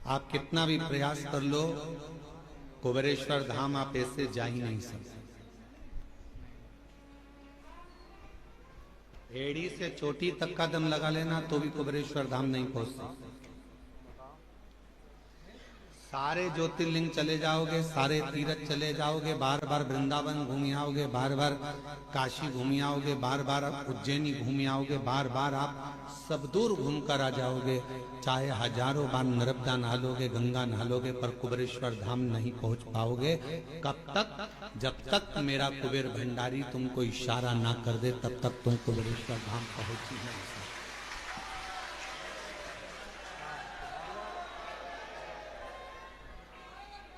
आप कितना भी प्रयास कर लो, कुबेरेश्वर धाम आप ऐसे जा ही नहीं सकते। एड़ी से चोटी तक का दम लगा लेना तो भी कुबेरेश्वर धाम नहीं पहुंच सकते। सारे ज्योतिर्लिंग चले जाओगे, सारे तीर्थ चले जाओगे, बार बार वृंदावन घूम आओगे, बार बार काशी घूम आओगे, बार बार उज्जैनी घूम आओगे, बार बार आप सब दूर घूम कर आ जाओगे, चाहे हजारों बार नर्मदा नहालोगे, गंगा नहालोगे, पर कुबेरेश्वर धाम नहीं पहुंच पाओगे। कब तक? जब तक मेरा कुबेर भंडारी तुमको इशारा ना कर दे, तब तक तुम कुबेरेश्वर धाम पहुंच ही नहीं सकते।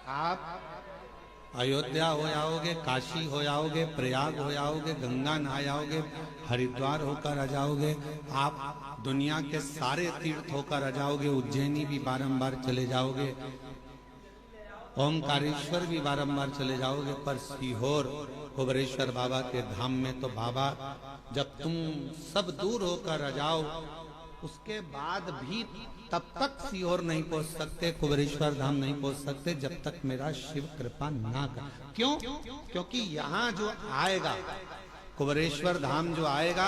आप अयोध्या हो जाओगे, काशी हो जाओगे, प्रयाग हो जाओगे, गंगा नहा जाओगे, हरिद्वार होकर आ जाओगे, आप दुनिया के सारे तीर्थ होकर आ जाओगे, उज्जैनी भी बारंबार चले जाओगे, ओमकारेश्वर भी बारंबार चले जाओगे, पर सीहोर कुबेरेश्वर बाबा के धाम में तो बाबा जब तुम सब दूर होकर आ जाओ, उसके बाद भी तब तक सीहोर नहीं पहुंच सकते, कुबेरेश्वर धाम नहीं पहुंच सकते, जब तक मेरा शिव कृपा ना कर। क्यों? क्योंकि यहाँ जो आएगा, कुबेरेश्वर धाम जो आएगा,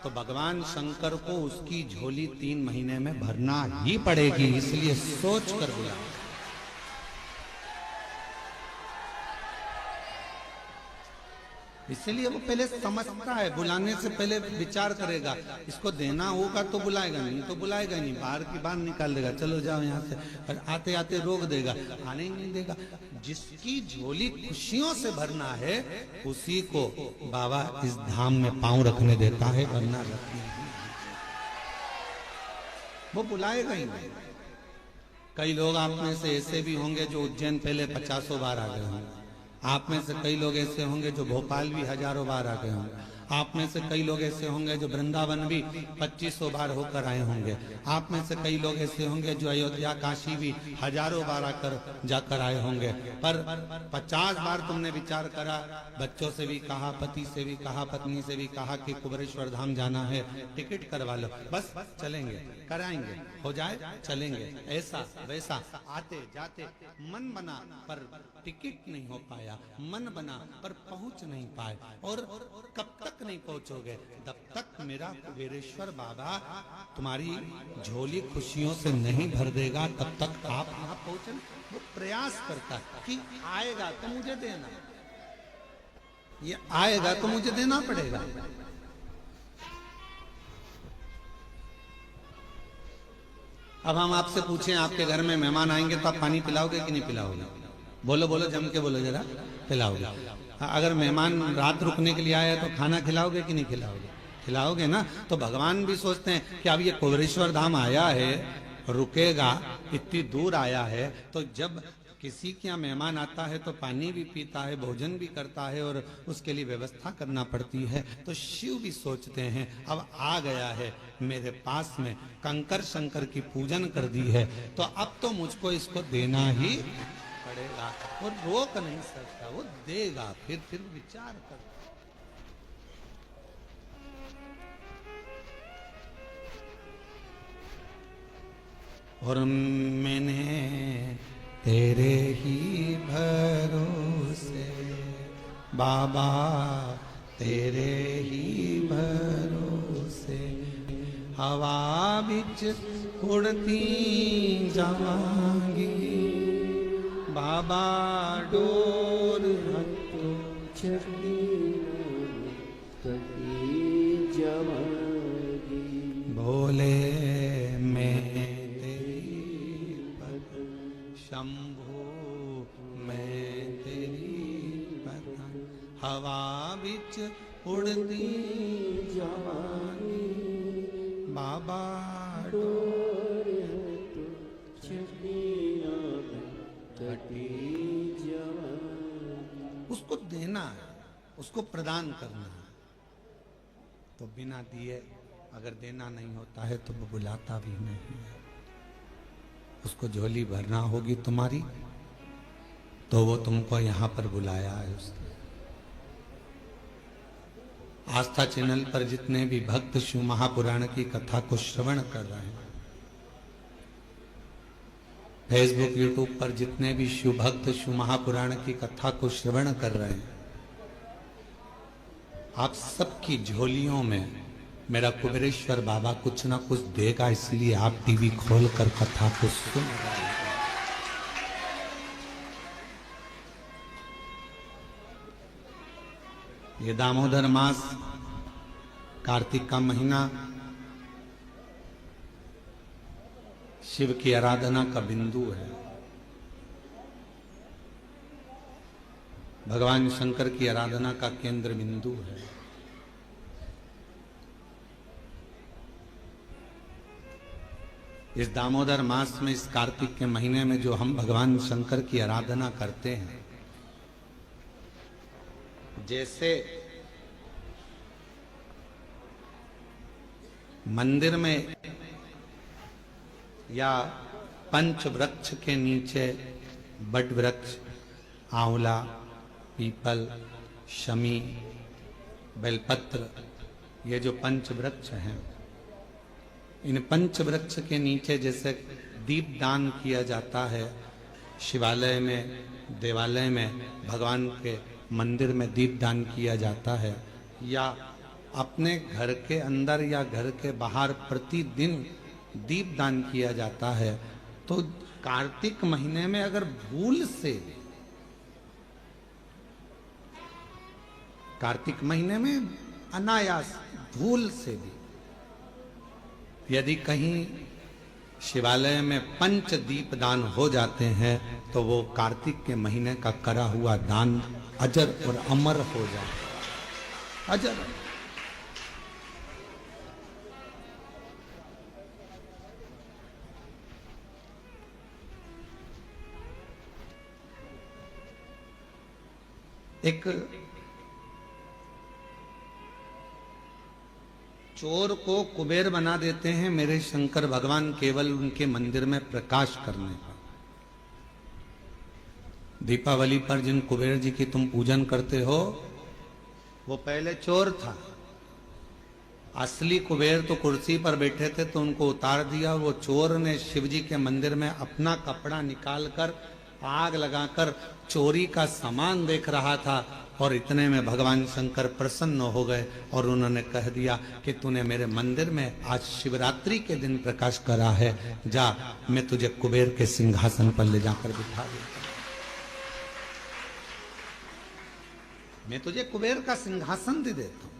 तो भगवान शंकर को उसकी झोली 3 महीने में भरना ही पड़ेगी, इसलिए सोच कर बुला। इसलिए वो पहले समझता है, बुलाने से पहले विचार करेगा, इसको देना होगा तो बुलाएगा, नहीं तो बुलाएगा नहीं, बाहर की बाहर निकाल देगा, चलो जाओ यहाँ से, और आते आते रोक देगा, आने ही नहीं देगा। जिसकी झोली खुशियों से भरना है, उसी को बाबा इस धाम में पांव रखने देता है, वरना रखने नहीं, वो बुलाएगा ही नहीं। कई लोग आप में से ऐसे भी होंगे जो उज्जैन पहले 50 बार आ गए होंगे, आप में से कई लोग ऐसे होंगे जो भोपाल भी हजारों बार आ गए होंगे, आप में से कई लोग ऐसे होंगे जो वृंदावन भी 2500 बार होकर आए होंगे, आप में से कई लोग ऐसे होंगे जो अयोध्या काशी भी हजारों बार आकर जाकर आए होंगे, पर 50 बार तुमने विचार करा, बच्चों से भी कहा, पति से भी कहा, पत्नी से भी कहा कि कुबेरेश्वर धाम जाना है, टिकट करवा लो, बस चलेंगे, कराएंगे, हो जाए चलेंगे, ऐसा वैसा, आते जाते मन बना पर टिकट नहीं हो पाया, मन बना पर पहुंच नहीं पाए। और कब तक नहीं पहुंचोगे? तब तक मेरा कुबेरेश्वर बाबा तुम्हारी झोली खुशियों से नहीं भर देगा, तब तक आप यहाँ पहुंचे। वो प्रयास करता है कि आएगा तो मुझे देना, ये आएगा तो मुझे देना पड़ेगा। अब हम आपसे पूछें, आपके घर में मेहमान आएंगे तो आप पानी पिलाओगे कि नहीं पिलाओगे? बोलो बोलो, जम के बोलो जरा, पिलाओगे। अगर मेहमान रात रुकने के लिए आया तो खाना खिलाओगे कि नहीं खिलाओगे? खिलाओगे ना। तो भगवान भी सोचते हैं कि अब ये कुबेरेश्वर धाम आया है, रुकेगा, इतनी दूर आया है, तो जब किसी के यहाँ मेहमान आता है तो पानी भी पीता है, भोजन भी करता है, और उसके लिए व्यवस्था करना पड़ती है। तो शिव भी सोचते हैं अब आ गया है मेरे पास में, कंकर शंकर की पूजन कर दी है, तो अब तो मुझको इसको देना ही पड़ेगा। वो रोक नहीं सकता, वो देगा। फिर विचार कर, और मैंने तेरे ही भरोसे बाबा, तेरे ही भरोसे हवा बिच उड़ती जावांगी, बाबा डोर हथों चढ़ी जावांगी, बोले शंभो मैं तेरी बदन, हवा बिच उड़ती जवानी, बाबा डोर उसको देना है, उसको प्रदान करना है। तो बिना दिए अगर देना नहीं होता है तो वो बुलाता भी नहीं है। उसको झोली भरना होगी तुम्हारी, तो वो तुमको यहाँ पर बुलाया है उसने। आस्था चैनल पर जितने भी भक्त शिव महापुराण की कथा को श्रवण कर रहे हैं, फेसबुक यूट्यूब पर जितने भी शिव भक्त शिव महापुराण की कथा को श्रवण कर रहे हैं, आप सबकी झोलियों में मेरा कुबेरेश्वर बाबा कुछ ना कुछ देगा, इसलिए आप टीवी खोलकर कथा को सुन रहे हैं। ये दामोदर मास, कार्तिक का महीना शिव की आराधना का बिंदु है। भगवान शंकर की आराधना का केंद्र बिंदु है। इस दामोदर मास में, इस कार्तिक के महीने में जो हम भगवान शंकर की आराधना करते हैं, जैसे मंदिर में या पंच वृक्ष के नीचे बट वृक्ष, आंवला, पीपल, शमी, बेलपत्र, ये जो पंच वृक्ष हैं, इन पंच वृक्ष के नीचे जैसे दीप दान किया जाता है, शिवालय में, देवालय में, भगवान के मंदिर में दीप दान किया जाता है, या अपने घर के अंदर या घर के बाहर प्रतिदिन दीप दान किया जाता है, तो कार्तिक महीने में अगर भूल से, कार्तिक महीने में अनायास भूल से भी यदि कहीं शिवालय में पंच दीप दान हो जाते हैं, तो वो कार्तिक के महीने का करा हुआ दान अजर और अमर हो जाता है। अजर। एक चोर को कुबेर बना देते हैं मेरे शंकर भगवान केवल उनके मंदिर में प्रकाश करने पर। दीपावली पर जिन कुबेर जी की तुम पूजन करते हो, वो पहले चोर था। असली कुबेर तो कुर्सी पर बैठे थे, तो उनको उतार दिया। वो चोर ने शिव जी के मंदिर में अपना कपड़ा निकालकर आग लगाकर चोरी का सामान देख रहा था, और इतने में भगवान शंकर प्रसन्न हो गए और उन्होंने कह दिया कि तूने मेरे मंदिर में आज शिवरात्रि के दिन प्रकाश करा है, जा मैं तुझे कुबेर के सिंहासन पर ले जाकर बिठा देता, मैं तुझे कुबेर का सिंहासन दे देता हूं।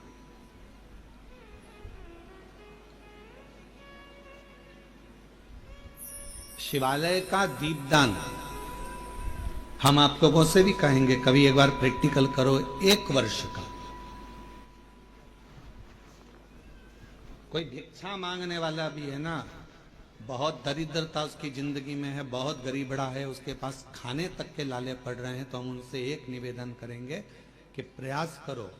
शिवालय का दीपदान हम आप लोगों से भी कहेंगे, कभी एक बार प्रैक्टिकल करो। 1 वर्ष का कोई भिक्षा मांगने वाला भी है ना, बहुत दरिद्रता उसकी जिंदगी में है, बहुत गरीबड़ा है, उसके पास खाने तक के लाले पड़ रहे हैं, तो हम उनसे एक निवेदन करेंगे कि प्रयास करो,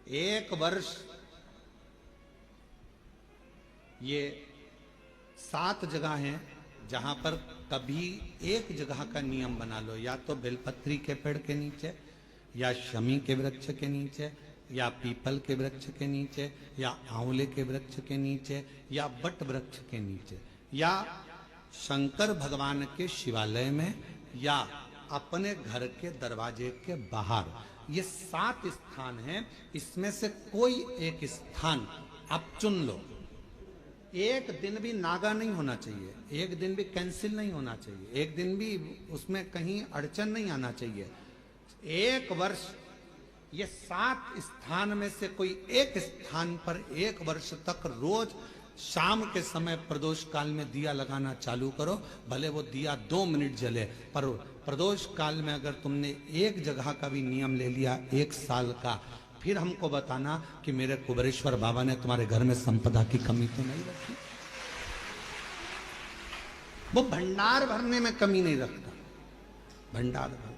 1 वर्ष ये 7 जगह हैं जहां पर कभी एक जगह का नियम बना लो, या तो बेलपत्री के पेड़ के नीचे, या शमी के वृक्ष के नीचे, या पीपल के वृक्ष के नीचे, या आंवले के वृक्ष के नीचे, या बट वृक्ष के नीचे, या शंकर भगवान के शिवालय में, या अपने घर के दरवाजे के बाहर। ये 7 स्थान हैं, इसमें से कोई एक स्थान आप चुन लो। एक दिन भी नागा नहीं होना चाहिए, एक दिन भी कैंसिल नहीं होना चाहिए, एक दिन भी उसमें कहीं अड़चन नहीं आना चाहिए। 1 वर्ष ये 7 स्थान में से कोई एक स्थान पर 1 वर्ष तक रोज शाम के समय प्रदोष काल में दिया लगाना चालू करो। भले वो दिया 2 मिनट जले, पर प्रदोष काल में अगर तुमने एक जगह का भी नियम ले लिया 1 साल का, फिर हमको बताना कि मेरे कुबेरेश्वर बाबा ने तुम्हारे घर में संपदा की कमी तो नहीं रखी। वो भंडार भरने में कमी नहीं रखता, भंडार भरता।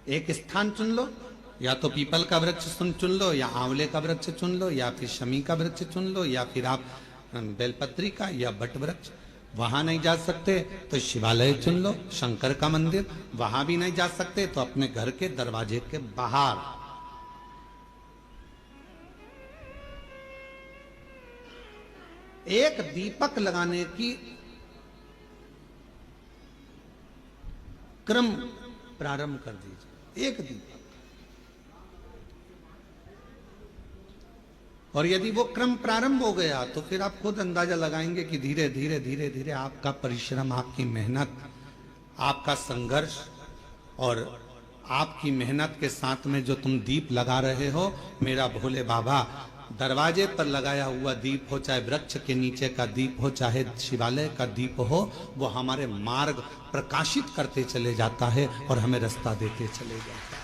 एक स्थान चुन लो, या तो पीपल का वृक्ष चुन लो, या आंवले का वृक्ष चुन लो, या फिर शमी का वृक्ष चुन लो, या फिर आप बेलपत्री का या बट वृक्ष। वहां नहीं जा सकते तो शिवालय चुन लो, शंकर का मंदिर। वहां भी नहीं जा सकते तो अपने घर के दरवाजे के बाहर। एक दीपक लगाने की क्रम प्रारंभ कर दीजिए, एक दीपक। और यदि वो क्रम प्रारंभ हो गया तो फिर आप खुद अंदाजा लगाएंगे कि धीरे धीरे धीरे धीरे आपका परिश्रम, आपकी मेहनत, आपका संघर्ष और आपकी मेहनत के साथ में जो तुम दीप लगा रहे हो, मेरा भोले बाबा दरवाजे पर लगाया हुआ दीप हो, चाहे वृक्ष के नीचे का दीप हो, चाहे शिवालय का दीप हो, वो हमारे मार्ग प्रकाशित करते चले जाता है और हमें रास्ता देते चले जाता है।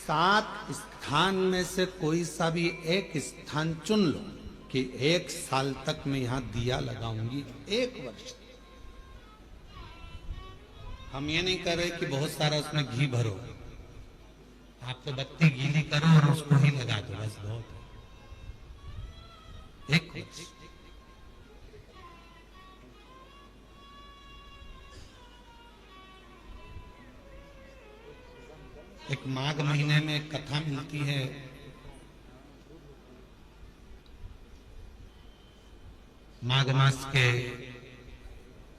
7 स्थान में से कोई सा भी एक स्थान चुन लो कि 1 साल तक मैं यहां दिया लगाऊंगी, 1 वर्ष। हम ये नहीं कर रहे कि बहुत सारा उसमें घी भरो, आप तो बत्ती गीली करो और उसको ही लगा दो, बस बहुत है। 1 वर्ष। एक माघ महीने में एक कथा मिलती है, माघ मास के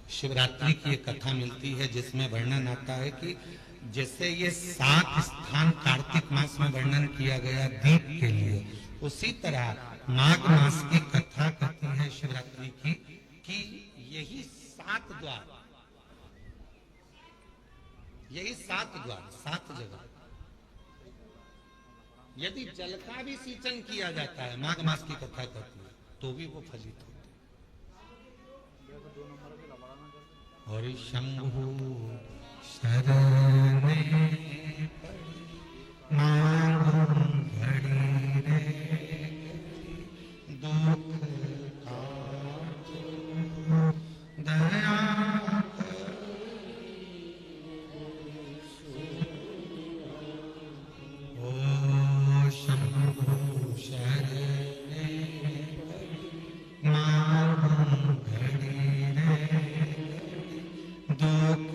शिवरात्रि की एक कथा मिलती है जिसमें वर्णन आता है कि जैसे ये 7 स्थान कार्तिक मास में वर्णन किया गया दीप के लिए, उसी तरह माघ मास की कथा कहती है शिवरात्रि की कि यही 7 द्वार, यही 7 द्वार, 7 जगह यदि जल का भी सिंचन किया जाता है, माघ मास की कथा कहती है, तो भी वो फलित होते। और शंभु शरणे घड़ी रे दुख दया ओ शंभु शरणे घड़ी रे दुख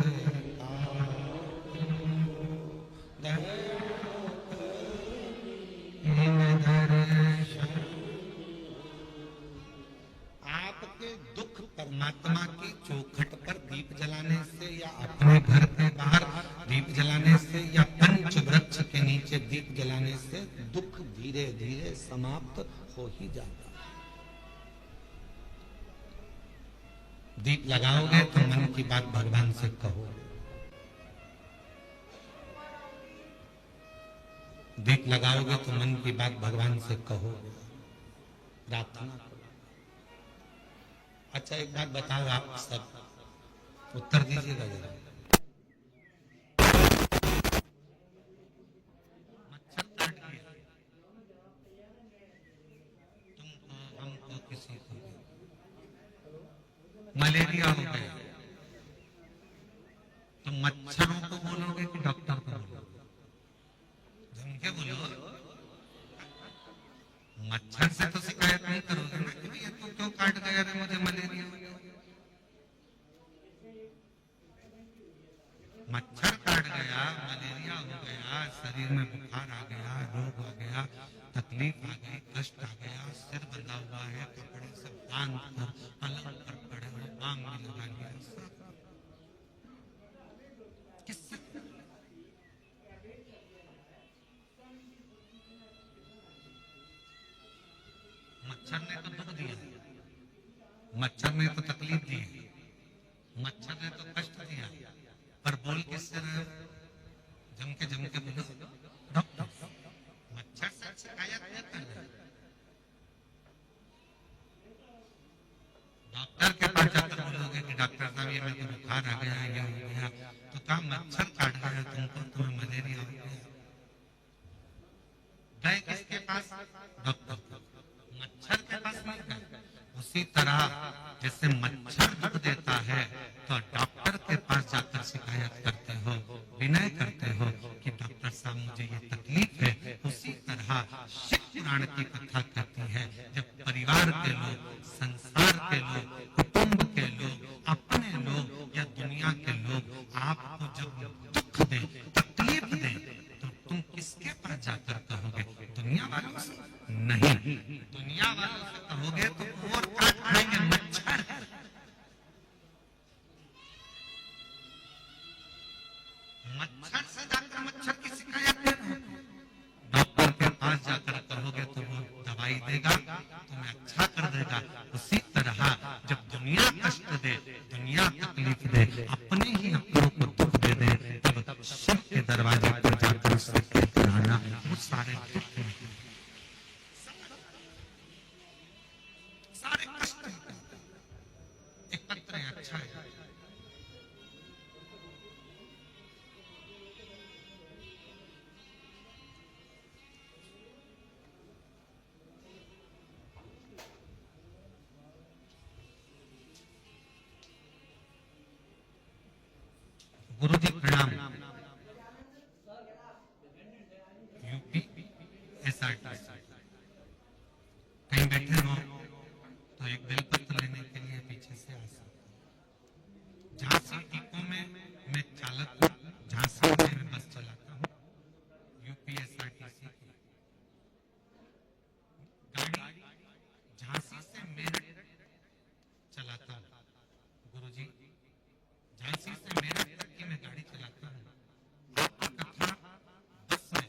आपके दुख परमात्मा की चौखट पर दीप जलाने से या अपने घर के बाहर दीप जलाने से या पंच वृक्ष के नीचे दीप जलाने से दुख धीरे धीरे समाप्त हो ही जाता है। दीप लगाओगे तो मन की बात भगवान से कहो, दीप लगाओगे तो मन की बात भगवान से कहो, प्रार्थना करो। अच्छा एक बात बताओ, आप सब उत्तर दीजिएगा जरा। मच्छर काट गया तुमको, हमको, किसी को मलेरिया हो गया, तो मच्छरों को बोलोगे कि डॉक्टर को बोलोगे? जमके बोलो। मच्छर से तो शिकायत नहीं करोगे ना कि भैया तू क्यों काट गया रे, मुझे मलेरिया हो गया। मच्छर काट गया, मलेरिया हो गया, शरीर में बुखार आ गया, रोग आ गया, तकलीफ आ गई, कष्ट आ गया, सिर बंधा हुआ है, कपड़े से बांध कर पलंग पर पड़े हो, बांग भी लगा लिया, किससे? मच्छर ने तो दुख दिया, मच्छर ने तो तकलीफ दी, मच्छर ने तो कष्ट दिया, पर बोल किससे रहे? जमके बोलो डॉक्टर। मच्छर से शिकायत नहीं कर रहे, डॉक्टर के पास जाकर बोलोगे कि डॉक्टर साहब ये मेरे को बुखार आ गया, ये हो गया, तो क्या मच्छर काट गया तुमको, तुम्हें मलेरिया हो गया? गए किसके पास? डॉक्टर, मच्छर के पास नहीं गए। उसी तरह जैसे मच्छर दुख देता है तो डॉक्टर के पास जाकर शिकायत करते हो, विनय करते हो कि डॉक्टर साहब मुझे ये तकलीफ है, उसी तरह शिव पुराण की कथा कहती है जब परिवार के लोग, संसार के लोग, कुटुंब के लोग, अपने लोग या दुनिया के लोग आपको जब दुख दे, तकलीफ दे, तो तुम किसके पास जाकर कहोगे? दुनिया वालों से नहीं, दुनिया वालों से कहोगे तो और काट खाएंगे मच्छर। मच्छर से जाकर मच्छर की शिकायत देना, डॉक्टर के पास जाकर कहोगे तो वो दवाई देगा, तुम्हें अच्छा कर देगा। उसी तरह जब दुनिया कष्ट दे, दुनिया तकलीफ दे, अपने ही अपनों को दुख दे दे, तब शिव के दरवाजे पर जाकर उससे कहते आना, वो सारे दुख सारे कष्ट एक पत्र है, अच्छा है। गुरु जी प्रणाम। यूपी एसआरटीसी कहीं बैठे हो तो एक बेलपत्र लेने के लिए पीछे से आ सकते। झांसी डिपो में मैं चालक हूँ, झांसी में मैं बस चलाता हूँ, यूपी एसआरटीसी की गाड़ी झांसी से मेरठ चलाता हूँ। गुरु जी झांसी से मेरठ तक की मैं गाड़ी चलाता हूँ। आपकी कथा बस में,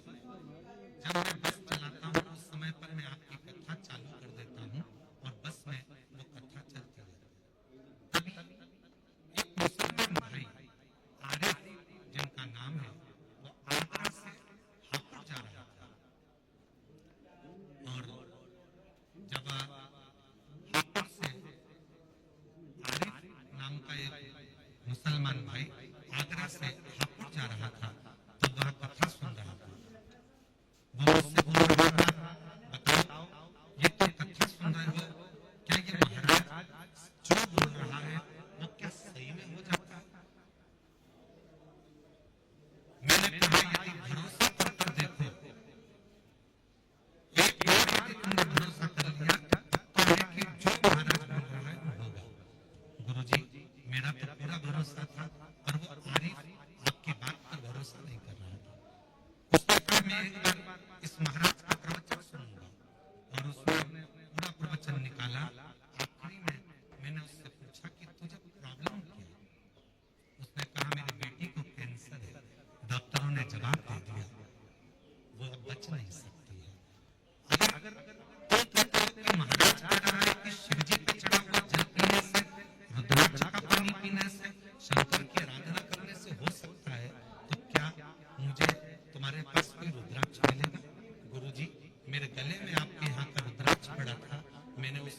जब मैं बस चलाता हूँ उस समय पर मैं आपकी कथा चालू कर देता हूँ और बस में वो कथा चलती है। तभी एक मुसलमान भाई आरिफ जिनका नाम है, वो आगरा से हापुड़ जा रहा था और जब हापुड़ से आरिफ नाम का एक मुसलमान भाई आगरा से हापुड़ जा रहा था, तब वह कथा सुन रहा था। वो मुझसे बोल रहा था, बताओ ये तो कथा सुन रहे हो, क्या ये महाराज जो बोल रहा है वो क्या सही में हो जाता है? मैंने कहा यदि भरोसा कर देखो, एक बार यदि तुमने भरोसा कर लिया तो है कि जो महाराज बोल रहा है वो होगा। गुरुजी मेरा तो पूरा भरोसा था, पर वो आरिफ आपकी बात पर भरोसा नहीं कर रहा था। उसने कहा मैं एक बार इस महाराज का प्रवचन सुनूंगा, और उसने पूरा प्रवचन निकाला। आखिरी में मैंने उससे पूछा कि तुझे प्रॉब्लम क्या है? उसने कहा मेरी बेटी को कैंसर है। डॉक्टरों ने जवाब दे दिया वो अब बच नहीं सकती है। अगर तुम कहते हो कि महाराज कह रहा है कि शिव जी पे चढ़ा हुआ जल पीने से, रुद्राक्ष का पानी पीने से, शंकर की आराधना करने से हो सकता है, तो क्या मुझे तुम्हारे पास कोई रुद्राक्ष मिलेगा? गुरुजी मेरे गले में आपके यहाँ का रुद्राक्ष पड़ा था, मैंने उस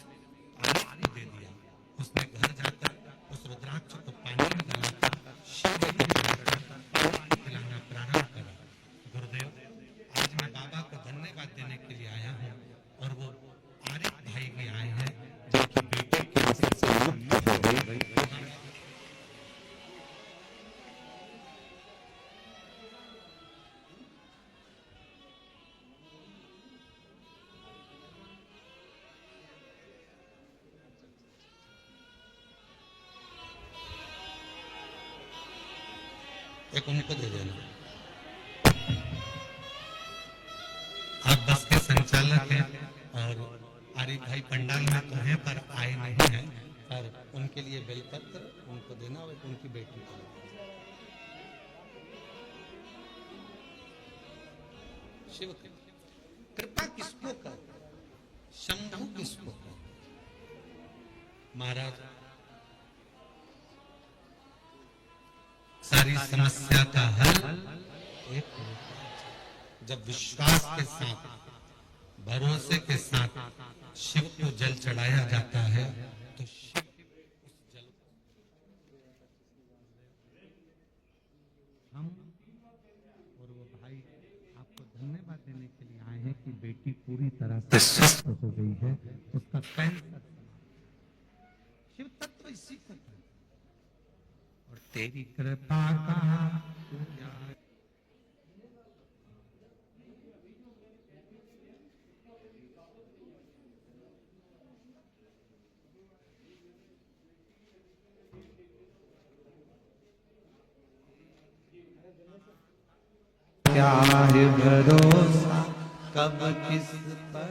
आरिफ को दे दिया। उसने घर जाकर उस रुद्राक्ष को पानी में डालकर शिव जी को चढ़ाकर पानी पिलाना प्रारंभ करा। गुरुदेव आज मैं बाबा को धन्यवाद देने के लिए आया हूँ, और वो आरिफ भाई भी आए हैं जिनकी बेटी कैंसर से मुक्त हो गई। एक उनको दे देना। आप बस के संचालक हैं और आरिफ भाई पंडाल में तो हैं पर आए नहीं हैं, पर उनके लिए बेलपत्र उनको देना और उनकी बेटी को। शिव कृपा किसको कर, शंभु किसको कर? महाराज सारी समस्या का हल एक जब विश्वास के साथ, भरोसे के साथ शिव को जल चढ़ाया जाता है तो शिव उस जल हम और वो भाई आपको धन्यवाद देने के लिए आए हैं कि बेटी पूरी तरह से स्वस्थ हो गई है, उसका कैंसर। शिव तत्व इसी को है और तेरी कृपा का क्या है? क्या है भरोसा कब किस पर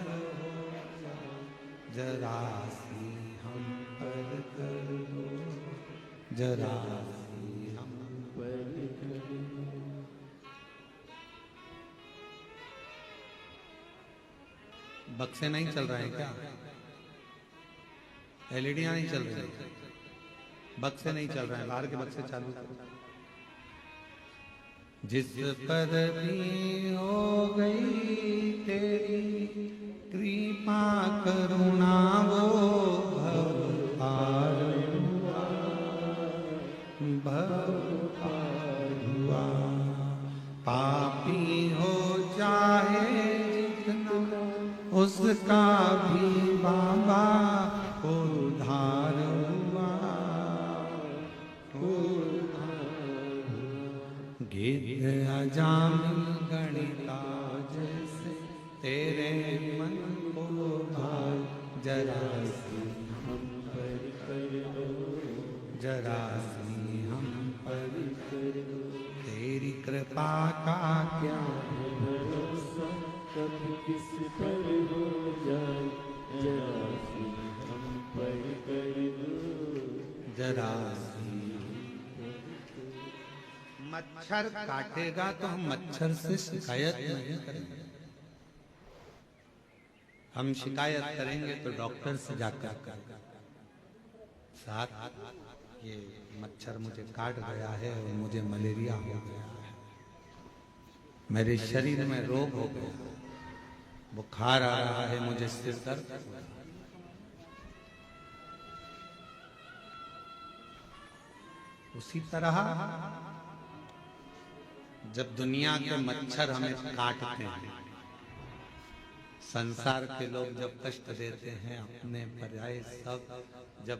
जरा सी हम पर कर दो, जरा सी हम पर कर दो। बक्से नहीं चल रहे हैं क्या? एलईडियां नहीं चल रही, बक्से नहीं चल रहे हैं, बाहर के बक्से चालू करो। जिस पर भी हो गई तेरी कृपा करुणा वो भव पार हुआ, भव पार हुआ। पापी हो चाहे जितना उसका भी बाबा उद्धार हुआ, गिद्ध अजामिल गणिता जैसे तेरे मन को भार, जरा सी हम पर कर दो, जरा सी हम पर कर दो। तेरी कृपा का क्या भरोसा, कभी किस पर हो जाए, जरा सी हम पर कर दो, जरा सी। मच्छर काटेगा तो हम मच्छर से शिकायत नहीं करेंगे, हम शिकायत करेंगे तो डॉक्टर से जाकर साथ ये मच्छर मुझे काट गया है और मुझे मलेरिया हो गया है, मेरे शरीर में रोग हो गया, बुखार आ रहा है, मुझे सिर दर्द। उसी तरह जब दुनिया के मच्छर हमें काटते हैं, संसार के लोग जब कष्ट देते हैं, अपने पर्याय सब जब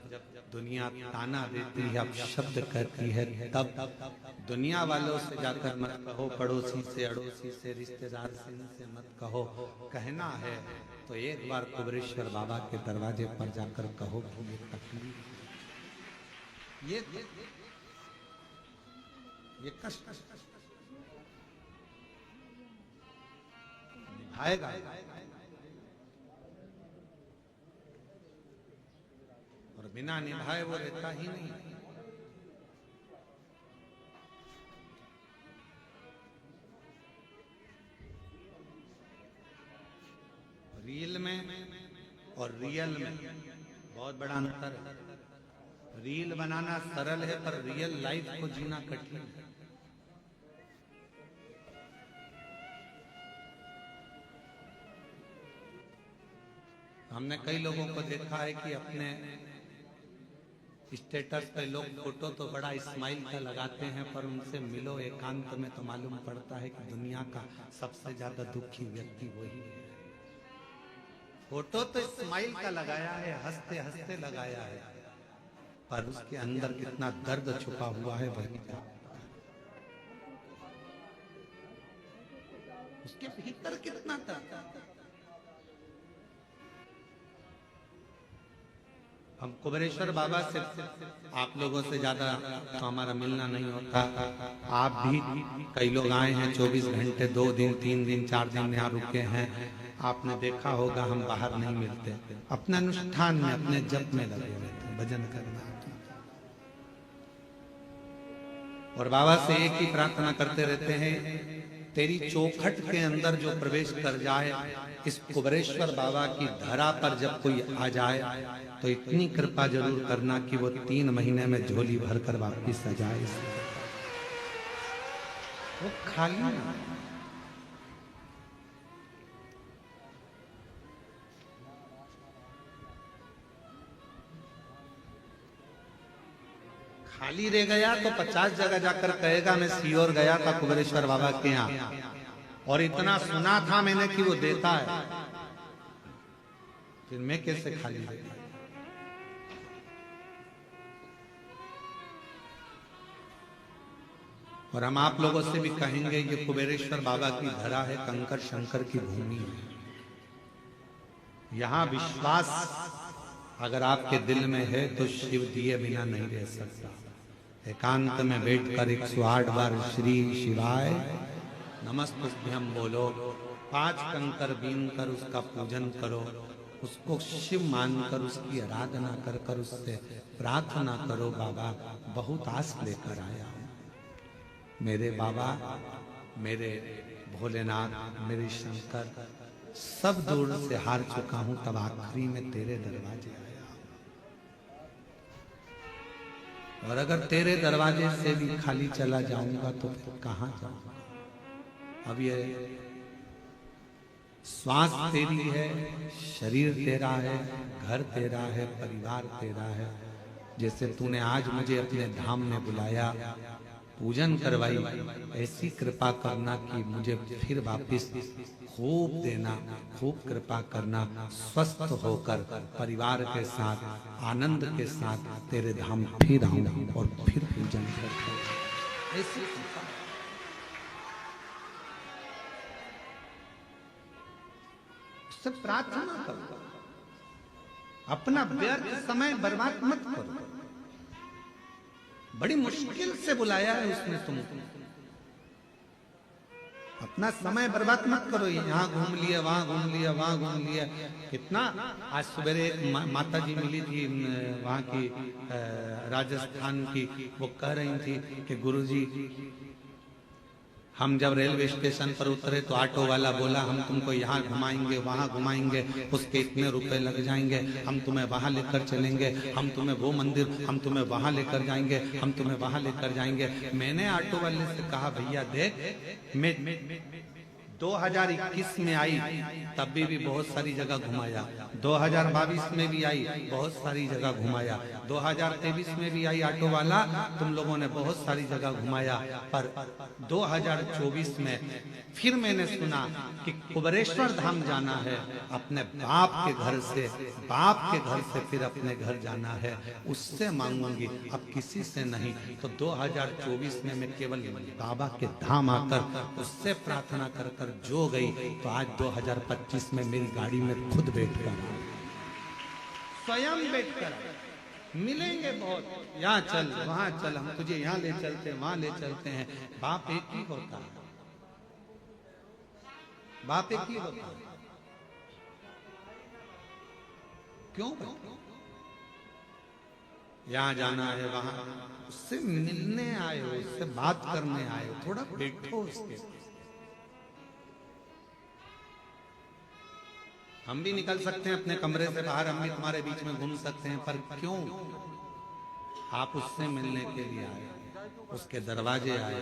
दुनिया ताना देती है, अब शब्द करती है, तब दुनिया वालों से जाकर मत कहो, पड़ोसी से, अड़ोसी से, रिश्तेदार से, इनसे मत कहो। कहना है तो एक बार कुबेरेश्वर बाबा के दरवाजे पर जाकर कहो कि ये तकलीफ, ये कष्ट निभाएगा, और बिना निभाए वो रहता ही नहीं। रील में और रियल में बहुत बड़ा अंतर है। रील बनाना सरल है पर रियल लाइफ को जीना कठिन है। हमने कई लोगों को देखा है कि अपने स्टेटस पे लोग फोटो तो बड़ा स्माइल का लगाते हैं, पर उनसे मिलो एकांत में तो मालूम पड़ता है कि दुनिया का सबसे ज्यादा दुखी व्यक्ति वही है। फोटो तो स्माइल का लगाया है, हंसते हंसते लगाया है, पर उसके अंदर कितना दर्द छुपा हुआ है वही जानता है। उसके भीतर कितना दर्द। हम कुबेरेश्वर बाबा से आप लोगों से ज्यादा तो हमारा मिलना नहीं होता। आप भी कई लोग आए हैं 24 घंटे, 2 दिन, 3 दिन, 4 दिन यहाँ रुके हैं। आपने देखा होगा हम बाहर नहीं मिलते, अपने अनुष्ठान में, अपने जप में लगे रहते, भजन करना। और बाबा से एक ही प्रार्थना करते रहते हैं, तेरी चौखट के अंदर जो प्रवेश कर जाए, इस कुबेरेश्वर बाबा की धरा पर जब कोई आ जाए तो इतनी कृपा जरूर करना कि वो 3 महीने में झोली भर कर वापिस आ जाए। वो खाली ना, खाली रह गया तो 50 जगह जाकर कहेगा मैं सीहोर गया था कुबेरेश्वर बाबा के यहाँ और इतना सुना था मैंने कि वो देता है, फिर मैं कैसे खाली रह गया। और हम आप लोगों से भी कहेंगे ये कुबेरेश्वर बाबा की धरा है, कंकर शंकर की भूमि है। यहाँ विश्वास अगर आपके दिल में है तो शिव दिए बिना नहीं रह सकता। एकांत में बैठकर 108 बार श्री शिवाय नमस्तुभ्यम बोलो, 5 कंकर बीन कर उसका पूजन करो, उसको शिव मानकर उसकी आराधना कर कर उससे प्रार्थना करो, बाबा बहुत आस लेकर आया हूं। मेरे बाबा, मेरे भोलेनाथ, मेरे शंकर, सब दूर से हार चुका हूं, तब आखिरी में तेरे दरवाजे आया। और अगर तेरे दरवाजे से भी खाली चला जाऊंगा तो फिर कहां जाऊंगा? अब ये श्वास तेरी है, शरीर तेरा है, घर तेरा है, परिवार तेरा है। जैसे तूने आज मुझे अपने धाम में बुलाया, पूजन करवाई, ऐसी कृपा करना कि मुझे फिर वापस खूब देना, खूब कृपा करना, स्वस्थ होकर परिवार के साथ आनंद के साथ तेरे धाम फिर आऊं और फिर पूजन कर। ऐसी कृपा से प्रार्थना करो, अपना व्यर्थ समय बर्बाद मत करो। बड़ी मुश्किल से बुलाया है उसने तुमको, अपना समय बर्बाद मत करो। यहाँ घूम लिया, वहां घूम लिया, वहां घूम लिया। कितना आज सवेरे एक माता जी मिली थी वहां की राजस्थान की, वो कह रही थी कि गुरुजी हम जब रेलवे स्टेशन पर उतरे तो ऑटो वाला बोला हम तुमको यहाँ घुमाएंगे, वहाँ घुमाएंगे, उसके इतने रुपए लग जाएंगे, हम तुम्हें वहाँ लेकर चलेंगे, हम तुम्हें वो मंदिर, हम तुम्हें वहाँ लेकर जाएंगे, हम तुम्हें वहाँ लेकर जाएंगे। मैंने ऑटो वाले से कहा भैया देख, मैं 2021 में आई तब भी बहुत सारी जगह घुमाया, 2022 में भी आई बहुत सारी जगह घुमाया, 2023 में भी आई ऑटो वाला, तुम लोगों ने बहुत सारी जगह घुमाया, पर 2024 में फिर मैंने सुना कि कुबरेश्वर धाम जाना है, अपने बाप के घर से, बाप के घर से फिर अपने घर जाना है, उससे मांगूंगी, अब किसी से नहीं। तो 2024 में मैं केवल बाबा के धाम आकर उससे प्रार्थना कर कर जो गई, तो आज 2025 में मेरी गाड़ी में खुद बैठकर, स्वयं बैठकर मिलेंगे बहुत, यहाँ चल, वहां चल, हम तुझे यहाँ ले चलते हैं, वहां ले चलते हैं। बाप एक ही होता है, बाप एक ही होता है। क्यों? यहाँ जाना है, वहां उससे मिलने आए हो, उससे बात करने आए हो, थोड़ा बैठो उसके। हम भी निकल सकते हैं अपने कमरे से बाहर, हम भी तुम्हारे बीच में घूम सकते हैं, पर क्यों? आप उससे मिलने के लिए आए, उसके दरवाजे आए।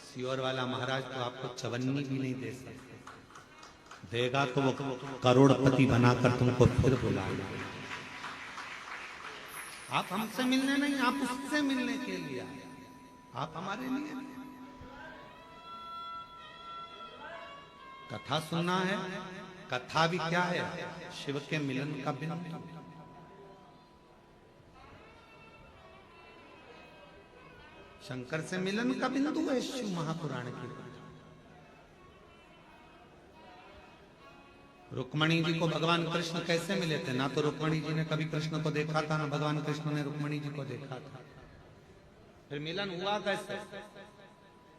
सियोर वाला महाराज तो आपको चवन्नी भी नहीं दे सकते, देगा तो वो करोड़पति बनाकर तुमको फिर बुलाएगा। आप हमसे मिलने नहीं, आप उससे मिलने के लिए आए, आप हमारे लिए। कथा सुनना है, कथा भी क्या है? शिव के मिलन का बिंदु। शंकर से मिलन का बिंदु है शिव महापुराण की। रुक्मणी जी को भगवान कृष्ण कैसे मिले थे? ना तो रुक्मणी जी ने कभी कृष्ण को देखा था, ना भगवान कृष्ण ने रुक्मणी जी को देखा था। फिर मिलन हुआ कैसे?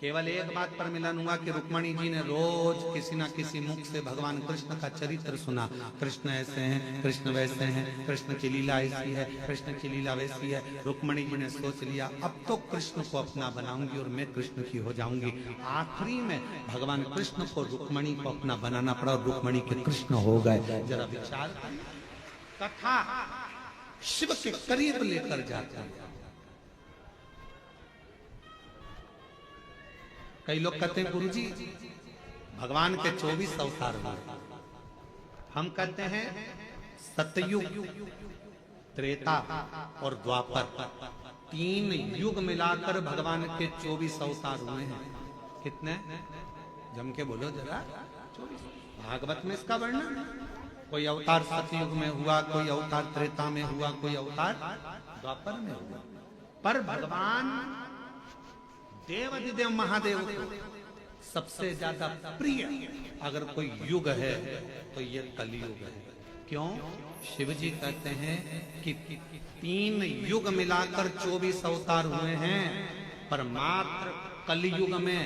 केवल एक बात पर मिलन हुआ कि रुक्मणी जी ने रोज किसी ना किसी मुख से भगवान कृष्ण का चरित्र सुना। कृष्ण ऐसे हैं, कृष्ण वैसे हैं, कृष्ण की लीला ऐसी है, कृष्ण की लीला वैसी है। रुक्मणी जी ने सोच लिया अब तो कृष्ण को अपना बनाऊंगी और मैं कृष्ण की हो जाऊंगी। आखिरी में भगवान कृष्ण को रुक्मणी को अपना बनाना पड़ा और रुक्मणी के कृष्ण हो गए। जरा विचार, कथा शिव के करीब लेकर जाता है। कई लोग कहते हैं गुरुजी भगवान के 24 अवतार हुए। हम कहते हैं सतयुग, त्रेता और द्वापर, 3 युग मिलाकर भगवान के 24 अवतार हुए हैं। कितने? जम के बोलो जरा। 24। भागवत में इसका वर्णन, कोई अवतार सतयुग में हुआ, कोई अवतार त्रेता में हुआ, कोई अवतार द्वापर में हुआ। पर भगवान देवाधिदेव महादेव को सबसे ज्यादा प्रिय अगर कोई युग है तो ये कलयुग है। क्यों? शिव जी कहते हैं कि 3 युग मिलाकर 24 अवतार हुए हैं, पर मात्र कलयुग में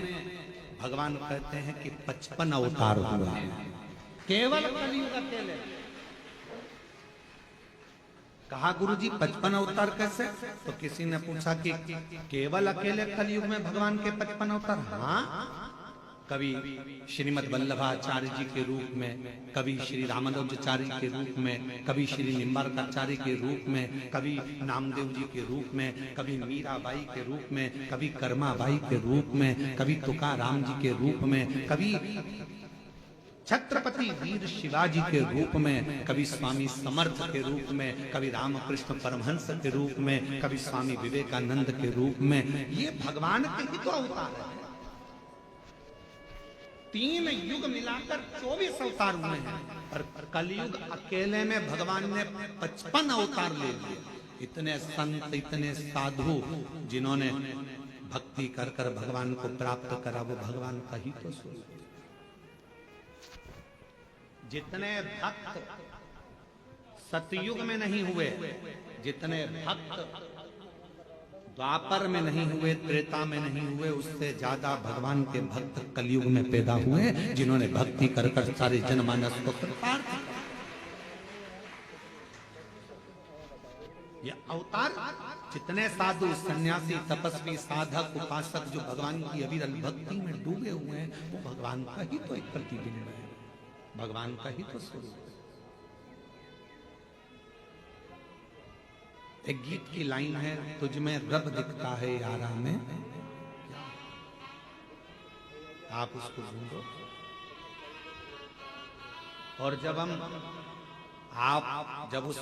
भगवान कहते हैं कि 55 अवतार हुए हैं। केवल कलयुग अकेले कहा गुरुजी 55 अवतार कैसे? तो किसी ने पूछा कि केवल अकेले कलयुग में भगवान के 55 अवतार? हाँ, कभी श्रीमद वल्लभाचार्य जी के रूप में, कभी श्री रामानुजाचार्य के रूप में, कभी श्री निम्बार्काचार्य के रूप में, कभी नामदेव जी के रूप में, कभी मीराबाई के रूप में, कभी कर्माबाई के रूप में, कभी तुकाराम जी के रूप में, कभी छत्रपति वीर शिवाजी के रूप में, कभी स्वामी समर्थ के रूप में, कभी रामकृष्ण परमहंस के रूप में, कभी स्वामी विवेकानंद के रूप में। ये भगवान के ही तो अवतार है। 3 युग मिलाकर 24 अवतार हुए हैं, और कलयुग अकेले में भगवान ने 55 अवतार ले लिए। इतने संत, इतने साधु जिन्होंने भक्ति कर कर भगवान को प्राप्त करा, वो भगवान का ही तो स्वरूप। जितने भक्त सतयुग में नहीं हुए, जितने भक्त द्वापर में नहीं हुए, त्रेता में नहीं हुए, उससे ज्यादा भगवान के भक्त कलयुग में पैदा हुए, जिन्होंने भक्ति कर कर सारे जनमानस को कृतार्थ किया। ये अवतार जितने साधु, सन्यासी, तपस्वी, साधक, उपासक जो भगवान की अविरल भक्ति में डूबे हुए हैं, वो भगवान का ही तो एक प्रतिबिंब है, भगवान का ही तो स्वरूप है। एक गीत की लाइन है, तुझ में रब दिखता है यारा में, आप उसको ढूंढो। और जब उस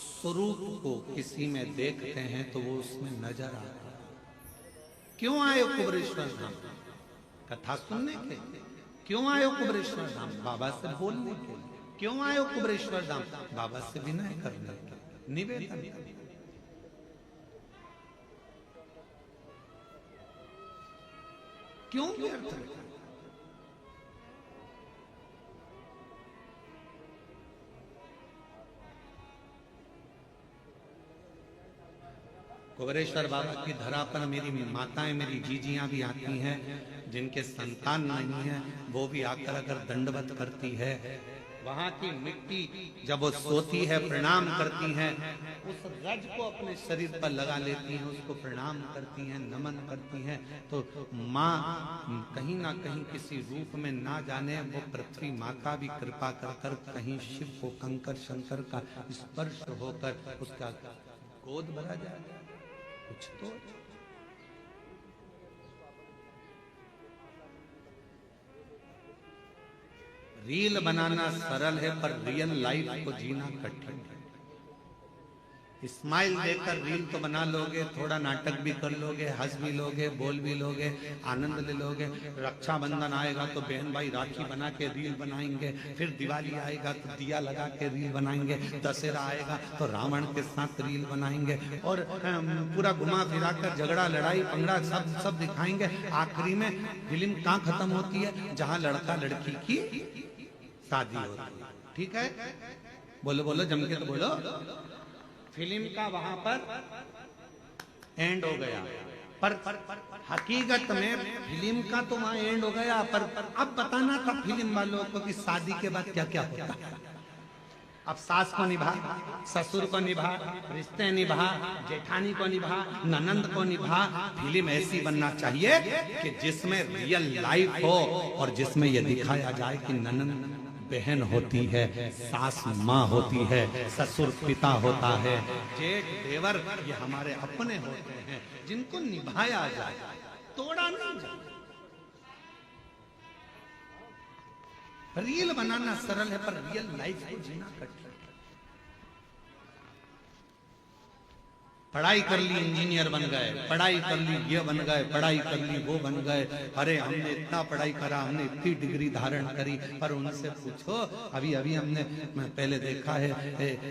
स्वरूप को किसी में देखते हैं तो वो उसमें नजर आता है। क्यों आए कुबरेश्वर धाम? कथा सुनने के लिए। क्यों आए कुबरेश्वर धाम? बाबा से बोलने के लिए। क्यों आए कुबरेश्वर धाम? बाबा से विनय करने के लिए, निवेदन करने। क्यों व्यर्थ? कुबरेश्वर बाबा की धरा पर मेरी माताएं, मेरी जीजियां भी आती हैं, जिनके संतान नहीं है, वो भी आकर अगर दंडवत करती है। वहां की मिट्टी जब वो सोती है, प्रणाम करती हैं, उस रज को अपने शरीर पर लगा लेती हैं, उसको प्रणाम करती हैं, नमन करती हैं। तो माँ कहीं ना कहीं किसी रूप में ना जाने, वो पृथ्वी माता भी कृपा कर कर कहीं शिव को कंकर शंकर का स्पर्श होकर उसका गोद भरा जाए। कुछ तो रील बनाना सरल है, पर रियल लाइफ को जीना कठिन है। स्माइल देकर रील तो बना लोगे, थोड़ा नाटक भी कर लोगे, हंस भी लोगे, बोल भी लोगे, आनंद ले लोगे। रक्षाबंधन आएगा तो बहन भाई राखी बना के रील बनाएंगे, फिर दिवाली आएगा तो दिया लगा के रील बनाएंगे, दशहरा आएगा तो रावण के साथ रील बनाएंगे, और पूरा घुमा फिरा कर झगड़ा, लड़ाई, पंगड़ा सब दिखाएंगे। आखिरी में फिल्म कहाँ खत्म होती है? जहाँ लड़का लड़की की शादी होती है। ठीक है, बोलो बोलो, जम के तो बोलो। फिल्म का वहां पर एंड हो गया, पर हकीकत में फिल्म का तो वहां एंड हो गया, पर अब बताना था फिल्म वालों को कि शादी के बाद क्या क्या होता है। अब सास को निभा, ससुर को निभा, रिश्ते निभा, जेठानी को निभा, ननंद को निभा। फिल्म ऐसी बनना चाहिए कि जिसमें रियल लाइफ हो, और जिसमें यह दिखाया जाए कि ननंद बहन होती है, सास माँ होती है, ससुर पिता होता है, जेठ देवर ये हमारे अपने होते हैं, जिनको निभाया जाए, तोड़ा नहीं जाए। रील बनाना सरल है, पर रियल लाइफ को जीना कठिन। पढ़ाई कर ली, इंजीनियर बन गए, पढ़ाई कर ली, ये बन गए, पढ़ाई कर ली, वो बन गए। अरे हमने इतना पढ़ाई करा, हमने इतनी डिग्री धारण करी, पर उनसे पूछो, अभी अभी हमने पहले देखा है,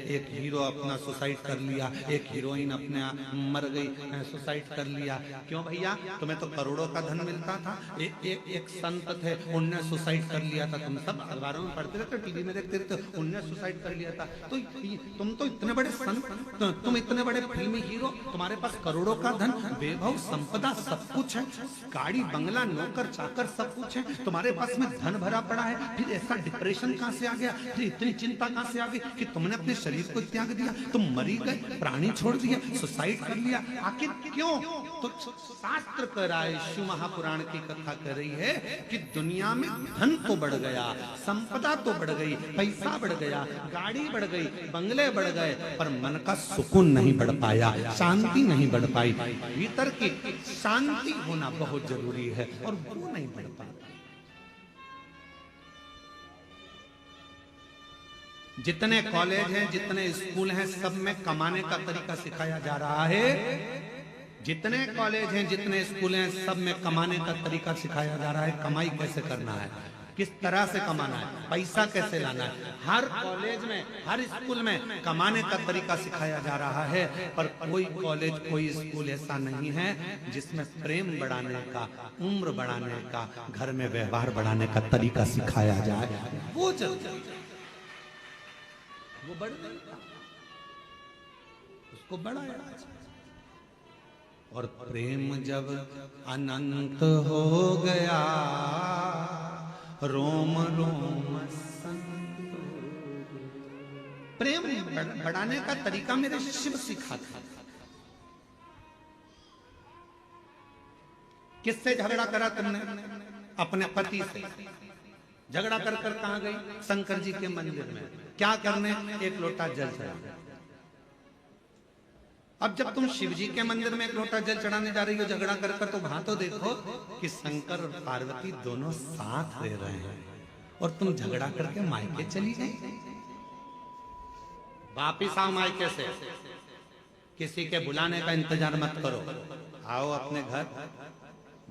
एक हीरो अपना सुसाइड कर लिया, एक हीरोइन अपने मर गई, सुसाइड कर लिया। क्यों भैया? तुम्हें तो करोड़ों का धन मिलता था। एक संत थे, उनने सुसाइड कर लिया था। तुम सब अखबारों में पढ़ते रहते, टीवी में देखते रहते, उनने सुसाइड कर लिया था। तो तुम तो इतने बड़े संत, तुम इतने बड़े फिल्मी हीरो, तुम्हारे पास करोड़ों का धन, वैभव, संपदा, सब कुछ है, गाड़ी बंगला, नौकर चाकर सब कुछ है, तुम्हारे पास में धन भरा पड़ा है, फिर ऐसा डिप्रेशन कहां से आ गया, फिर इतनी चिंता कहां से आ गई कि तुमने अपने शरीर को त्याग दिया, तुम मरी गए, प्राणी छोड़ दिया, सुसाइड कर लिया, आखिर क्यों? तो शास्त्र कह रहा है, शिव महापुराण की कथा कर रही है कि दुनिया में धन तो बढ़ गया, संपदा तो बढ़ गई, पैसा बढ़ गया, गाड़ी बढ़ गई, बंगले बढ़ गए, पर मन का सुकून नहीं बढ़ पाया, शांति नहीं बढ़ पाई। भीतर की शांति होना बहुत जरूरी है और वो नहीं बढ़ पाता। जितने कॉलेज हैं, जितने स्कूल हैं, सब में कमाने का तरीका सिखाया जा रहा है। जितने कॉलेज हैं, जितने स्कूल हैं, सब में कमाने का तरीका सिखाया जा रहा है। कमाई कैसे करना है, किस तरह से कमाना है, पैसा कैसे लाना है। हर कॉलेज में, हर स्कूल में कमाने का तरीका सिखाया जा रहा है, पर कोई कॉलेज, कोई स्कूल ऐसा नहीं है जिसमें प्रेम बढ़ाने का, उम्र बढ़ाने का, घर में व्यवहार बढ़ाने का तरीका सिखाया जाए। वो बढ़ उसको बढ़ाया। और प्रेम जब अनंत हो गया, रोम रोम संत। प्रेम बढ़ाने का तरीका मेरे शिव सिखाता। किससे झगड़ा करा तुमने? अपने पति से। झगड़ा कर कहां गई? शंकर जी के मंदिर में। क्या करने? एक लोटा जल चढ़ाने। अब जब तुम शिव जी के मंदिर में एक लोटा जल चढ़ाने जा रही हो झगड़ा कर तो वहां तो देखो कि शंकर और पार्वती दोनों साथ रह रहे हैं, और तुम झगड़ा करके मायके चली गई। वापिस आओ मायके से, किसी के बुलाने का इंतजार मत करो, आओ अपने घर।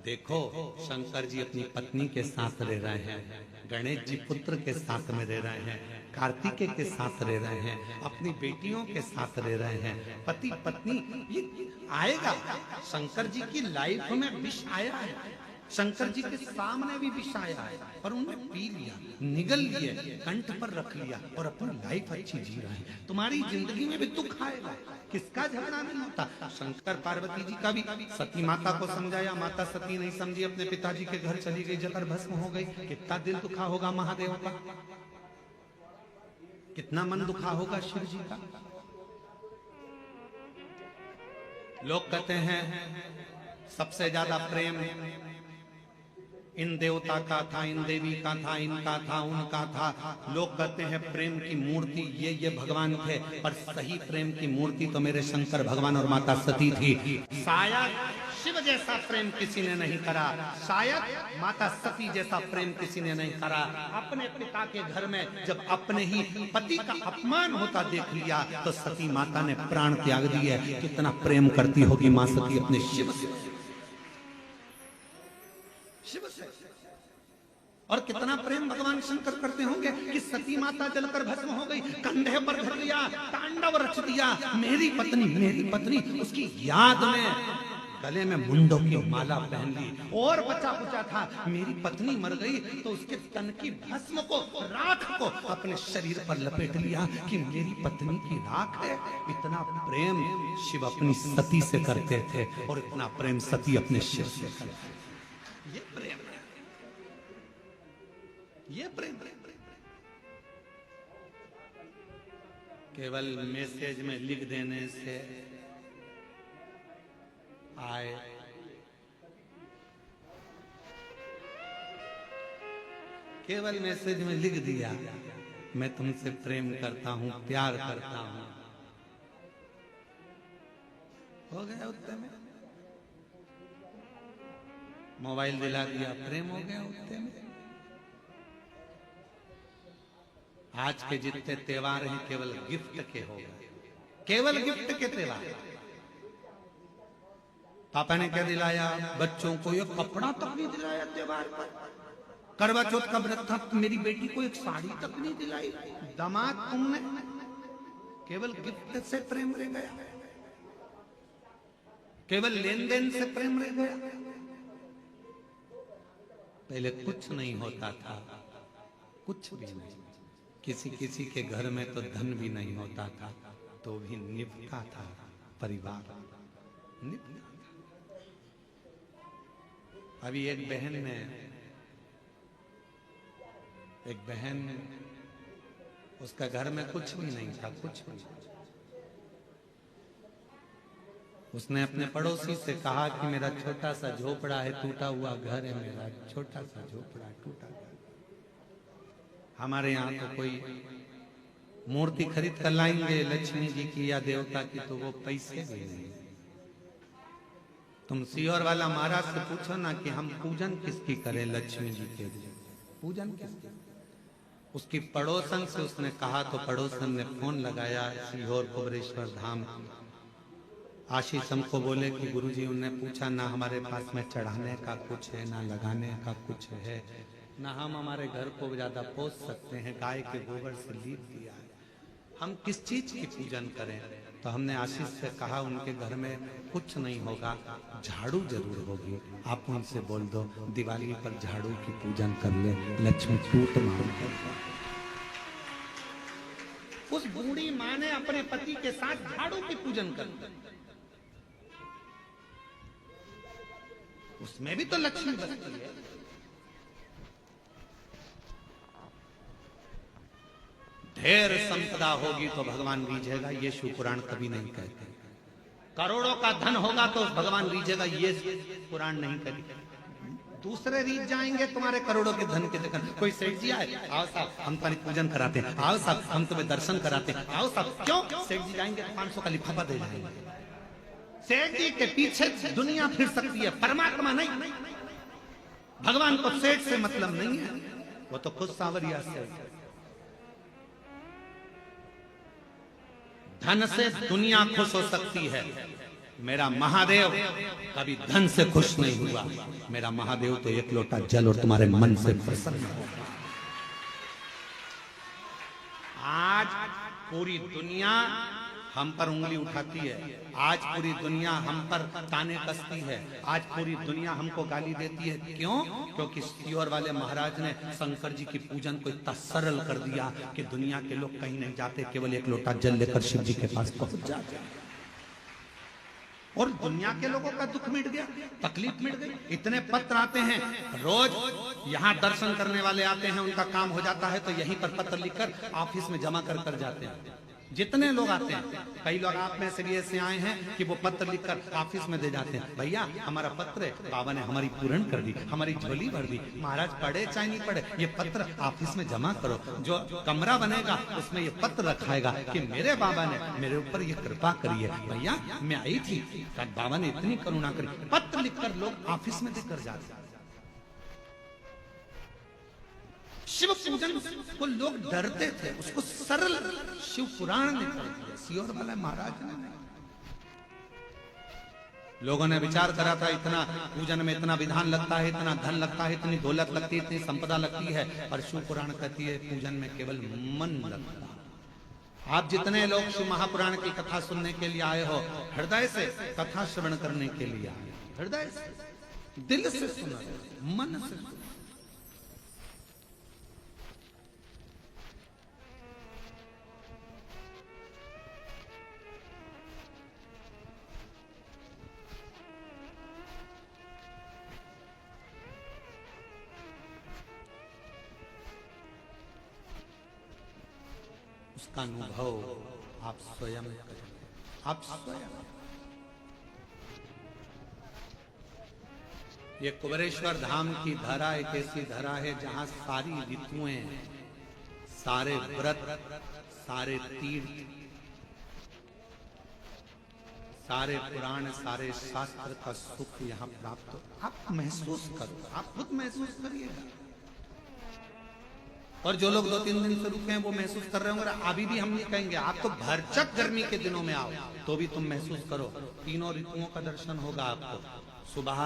देखो शंकर जी अपनी पत्नी के साथ रह रहे हैं, गणेश जी पुत्र के साथ में रह रहे हैं, कार्तिकेय के साथ रह रहे हैं, अपनी बेटियों के साथ रह रहे हैं, पति पत्नी। ये आएगा, शंकर जी की लाइफ में विष आया है, शंकर जी के सामने भी विष आया है, पर उन्होंने पी लिया, निगल लिए, कंठ पर रख लिया और अपनी लाइफ अच्छी जी रहे हैं। तुम्हारी जिंदगी में भी दुख आएगा, किसका झगड़ा नहीं होता। शंकर पार्वती जी का भी सती माता को समझाया, माता सती नहीं समझी, अपने पिताजी के घर चली गई, जकर भस्म हो गई। कितना दिल दुखा होगा महादेव का, कितना मन दुखा होगा शिव जी का। लोग कहते हैं सबसे ज्यादा प्रेम इन देवता का था, इन देवी का था, इनका था, उनका था। लोग कहते हैं प्रेम की मूर्ति ये भगवान थे, पर सही प्रेम की मूर्ति तो मेरे शंकर भगवान और माता सती थी। शायद शिव जैसा प्रेम किसी ने नहीं करा, शायद माता सती जैसा प्रेम किसी ने नहीं करा। अपने पिता के घर में जब अपने ही पति का अपमान होता देख लिया तो सती माता ने प्राण त्याग दिए। कितना प्रेम करती होगी मां सती अपने शिव से, और कितना प्रेम भगवान शंकर करते होंगे कि सती माता जलकर भस्म हो गई, कंधे पर धर लिया, तांडव रच दिया, मेरी पत्नी, उसकी याद में गले में मुंडों की माला पहन ली। और बचा कुचा था, मेरी पत्नी मर गई तो उसके तन की भस्म को, राख को अपने शरीर पर लपेट लिया कि मेरी पत्नी की राख है। इतना प्रेम शिव अपनी सती से करते थे और इतना प्रेम सती अपने शिव से करते। ये प्रेम, ये प्रेम। केवल मैसेज में लिख देने से आए, केवल मैसेज में लिख दिया मैं तुमसे प्रेम करता हूं, प्यार करता हूं, हो गया उतने में। मोबाइल दिला दिया, प्रेम हो गया उतने में। आज के जितने त्योहार हैं केवल गिफ्ट के हो गए, केवल गिफ्ट के त्योहार। पापा ने क्या दिलाया बच्चों को? ये कपड़ा तक नहीं दिलाया त्योहार पर। करवा चौथ का व्रत था, मेरी बेटी को एक साड़ी तक नहीं दिलाई। दामाद तुमने, केवल गिफ्ट से प्रेम रह गया, केवल लेन देन से प्रेम रह गया। पहले कुछ नहीं होता था, कुछ भी नहीं। किसी किसी के घर में तो धन भी नहीं होता था तो भी निभता था, परिवार। अभी एक बहन उसका घर में कुछ भी नहीं था, कुछ भी। उसने अपने पड़ोसी से कहा कि मेरा छोटा सा झोपड़ा है, टूटा हुआ घर है, मेरा छोटा सा झोपड़ा टूटा घर। हमारे यहाँ तो कोई मूर्ति खरीद कर लाएंगे लक्ष्मी जी की या देवता की, तो वो पैसे भी नहीं। तुम सीहोर वाला महाराज से पूछो ना कि हम पूजन किसकी करें, लक्ष्मी जी के पूजन किसकी। उसकी पड़ोसन से उसने कहा तो पड़ोसन ने फोन लगाया सीहोर कुबरेश्वर धाम। आशीष हमको बोले कि गुरुजी, उन्होंने पूछा ना हमारे पास में चढ़ाने का कुछ है, ना लगाने का कुछ है, ना हम हमारे घर को ज्यादा पोस सकते हैं, गाय के गोबर से लीप दिया है, हम किस चीज की पूजन करें। तो हमने आशीष से कहा उनके घर में कुछ नहीं होगा, झाड़ू जरूर होगी, आप उनसे बोल दो दिवाली पर झाड़ू की पूजन कर ले, लक्ष्मी टूट मार। उस बूढ़ी माँ ने अपने पति के साथ झाड़ू की पूजन कर ली। उसमें भी तो लक्ष्मी बसती है। ढेर संपदा होगी तो भगवान रीझेगा, ये शिव पुराण कभी नहीं कहते। करोड़ों का धन होगा तो भगवान रीझेगा, ये पुराण नहीं कहते। दूसरे रीझ जाएंगे तुम्हारे करोड़ों के धन के चक्कर। कोई सेठ जी आए, आओ साहब हम तुम्हारी पूजन कराते हैं, आओ साहब हम तुम्हें दर्शन कराते हैं, आओ साहब। क्यों? सेठ जी जाएंगे 500 का लिफाफा दे जाएंगे। सेठ जी के पीछे दुनिया फिर सकती है, परमात्मा नहीं। भगवान को सेठ से मतलब नहीं है, वो तो खुद सांवरिया से। धन से दुनिया खुश हो सकती है, मेरा महादेव कभी धन से खुश नहीं हुआ। मेरा महादेव तो एक लोटा जल और तुम्हारे मन से प्रसन्न हो। आज पूरी दुनिया हम पर उंगली उठाती है, आज पूरी दुनिया हम पर ताने कसती है, आज पूरी दुनिया हमको गाली देती है। क्यों? क्योंकि सीहोर वाले महाराज ने शंकर जी की पूजन को इतना सरल कर दिया कि दुनिया के लोग कहीं नहीं जाते, केवल एक लोटा जल लेकर शिव जी के पास पहुंच जाते और दुनिया के लोगों का दुख मिट गया, तकलीफ मिट गई। इतने पत्र आते हैं रोज, यहाँ दर्शन करने वाले आते हैं, उनका काम हो जाता है तो यहीं पर पत्र लिखकर ऑफिस में जमा कर जाते हैं। जितने लोग आते हैं, कई लोग आप में से भी ऐसे आए हैं कि वो पत्र लिखकर ऑफिस में दे जाते हैं, भैया हमारा पत्र है, बाबा ने हमारी पूर्ण कर दी, हमारी झोली भर दी, महाराज पढ़े चाहे नहीं पढ़े ये पत्र ऑफिस में जमा करो। जो कमरा बनेगा उसमें ये पत्र रखाएगा कि मेरे बाबा ने मेरे ऊपर ये कृपा करी है। भैया मैं आई थी, बाबा ने इतनी करुणा करी। पत्र लिखकर लोग ऑफिस में देकर जाते हैं। शिव पूजन को लोग डरते थे, उसको सरल शिव पुराण ने कर दिया, सीहोर वाला महाराज ने। लोगों ने विचार करा था इतना पूजन में इतना विधान लगता है, इतना धन लगता है, इतनी दौलत लगती है, इतनी संपदा लगती है, और शिव पुराण कहती है पूजन में केवल मन लगता है। आप जितने लोग शिव महापुराण की कथा सुनने के लिए आए हो, हृदय से कथा श्रवण करने के लिए आए, हृदय से, दिल से सुना, मन से सुना। उसका अनुभव आप स्वयं करें, आप स्वयं। ये कुबरेश्वर धाम की धरा एक ऐसी धरा है जहां सारी ऋतुएं, सारे व्रत, सारे तीर्थ, सारे पुराण, सारे शास्त्र का सुख यहाँ प्राप्त हो। आप महसूस करो, आप खुद महसूस करिएगा। और जो लोग 2-3 दिन से रुके हैं वो महसूस कर रहे होंगे। अभी भी हम नहीं कहेंगे, आप तो भरचक गर्मी के दिनों में आओ तो भी तुम महसूस करो, तीनों ऋतुओं का दर्शन होगा आपको। सुबह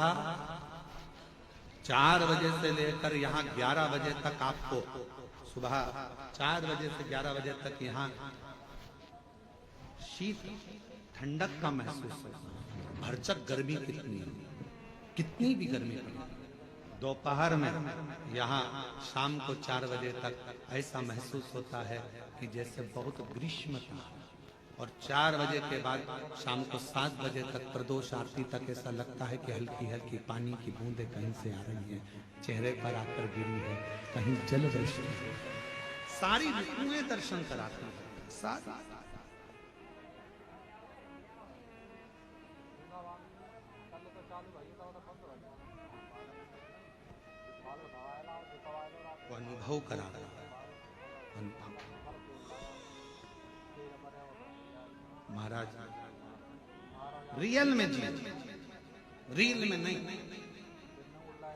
4 बजे से लेकर यहाँ 11 बजे तक आपको, सुबह 4 बजे से 11 बजे तक यहाँ शीत ठंडक का महसूस होगा। भरचक गर्मी कितनी भी गर्मी पड़ी, दोपहर में यहाँ शाम को 4 बजे तक ऐसा महसूस होता है कि जैसे बहुत ग्रीष्म था, और 4 बजे के बाद शाम को 7 बजे तक प्रदोष आरती तक ऐसा लगता है कि हल्की हल्की पानी की बूंदें कहीं से आ रही हैं, चेहरे पर आकर गिरी है, कहीं जल वृष्टि है। सारी ऋतुएं दर्शन कराती है, सारी। वो अनुभव करा रहा है, अनुभव। महाराज रियल में जी, रियल में नहीं।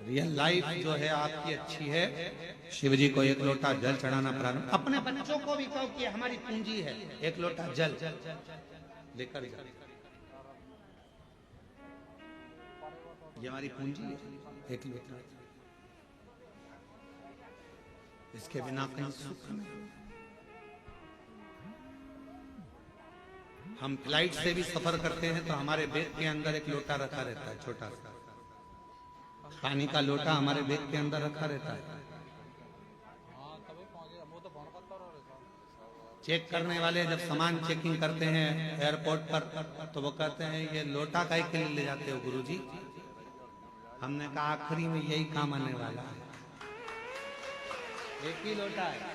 रियल लाइफ जो है आपकी अच्छी है। शिव जी को 1 लोटा जल चढ़ाना प्रारंभ, अपने बच्चों को भी कहो कि हमारी पूंजी है, 1 लोटा जल लेकर जाओ, ये हमारी पूंजी है, 1 लोटा। इसके बिना कहीं सुख नहीं। हम फ्लाइट से भी सफर करते हैं तो हमारे बैग के अंदर 1 लोटा रखा रहता है, छोटा सा पानी का लोटा हमारे बैग के अंदर रखा रहता है। चेक करने वाले जब सामान चेकिंग करते हैं एयरपोर्ट पर तो वो कहते हैं ये लोटा काहे के लिए ले जाते हो गुरुजी? हमने कहा आखिरी में यही काम आने वाला है, 1 ही लोटा है,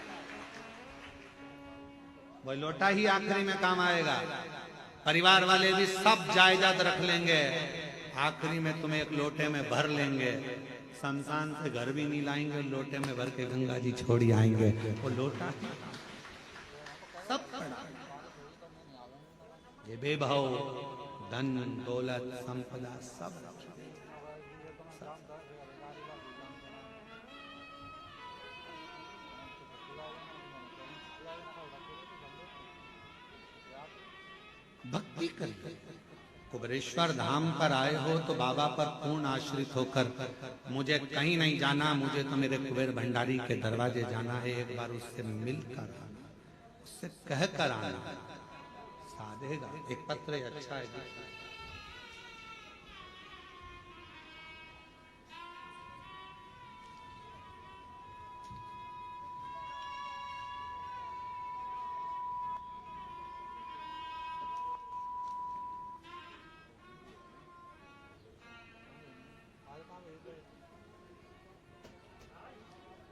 वो लोटा ही आखिरी में काम आएगा। परिवार वाले भी सब जायदाद रख लेंगे, आखिरी में तुम्हें 1 लोटे में भर लेंगे, शमशान से घर भी नहीं लाएंगे, लोटे में भर के गंगा जी छोड़ी आएंगे। वो लोटा सब पड़ा, ये बेभाव धन दौलत संपदा सब भक्ति करिए। कुबेरेश्वर धाम पर आए हो तो बाबा पर पूर्ण आश्रित होकर, मुझे कहीं नहीं जाना, मुझे तो मेरे कुबेर भंडारी के दरवाजे जाना है, एक बार उससे मिलकर आना, उससे कह कर आना, साधेगा। एक पत्र अच्छा है,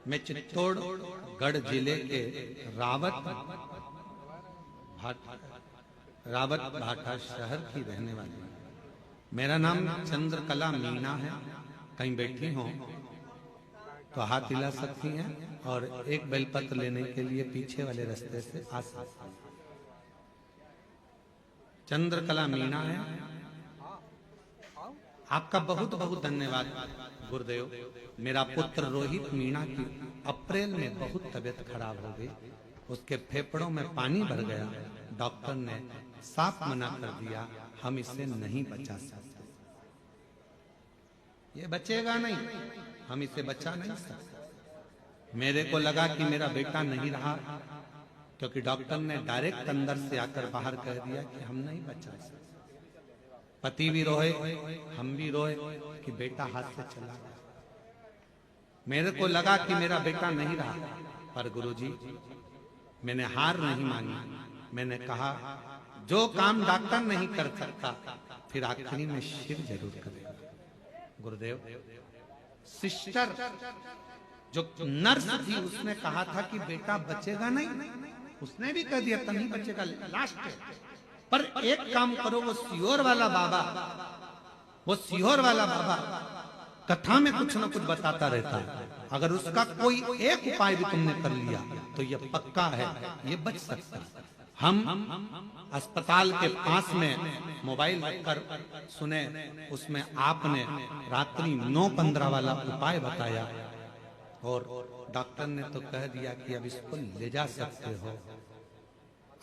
मैं चित्तौड़गढ़ जिले के रावत भाटा शहर की रहने वाली हूँ। मेरा नाम चंद्रकला मीना है। कहीं बैठी हो तो हाथ हिला सकती हैं और एक बेलपत्र लेने के लिए पीछे वाले रास्ते से आ सकती हैं। चंद्रकला मीना है। आपका बहुत बहुत धन्यवाद गुरुदेव। मेरा पुत्र रोहित मीणा की अप्रैल में बहुत तबीयत खराब हो गई, उसके फेफड़ों में पानी भर गया। डॉक्टर ने साफ मना कर दिया, हम इसे नहीं बचा सकते, ये बचेगा नहीं, हम इसे बचा नहीं सकते। मेरे को लगा कि मेरा बेटा नहीं रहा, क्योंकि डॉक्टर ने डायरेक्ट अंदर से आकर बाहर कह दिया कि हम नहीं बचा सकते। पति भी रोए, हम भी रोए कि बेटा हाथ से चला गया। मेरे को लगा कि मेरा बेटा नहीं रहा, पर गुरुजी मैंने हार नहीं मानी। मैंने कहा जो काम डॉक्टर नहीं कर सकता फिर आखिरी में शिव जरूर करेगा। गुरुदेव, सिस्टर जो नर्स थी उसने कहा था कि बेटा बचेगा नहीं, उसने भी कह दिया था नहीं बचेगा, लास्ट है। पर एक काम करो, वो सीहोर वाला बाबा कथा में कुछ न कुछ बताता रहता है, अगर उसका कोई एक उपाय भी तुमने कर लिया तो ये पक्का है, ये बच सकता है। हम अस्पताल के पास में मोबाइल रखकर सुने, उसमें आपने रात्रि 9:15 वाला उपाय बताया और डॉक्टर ने तो कह दिया कि अब इसको ले जा सकते हो,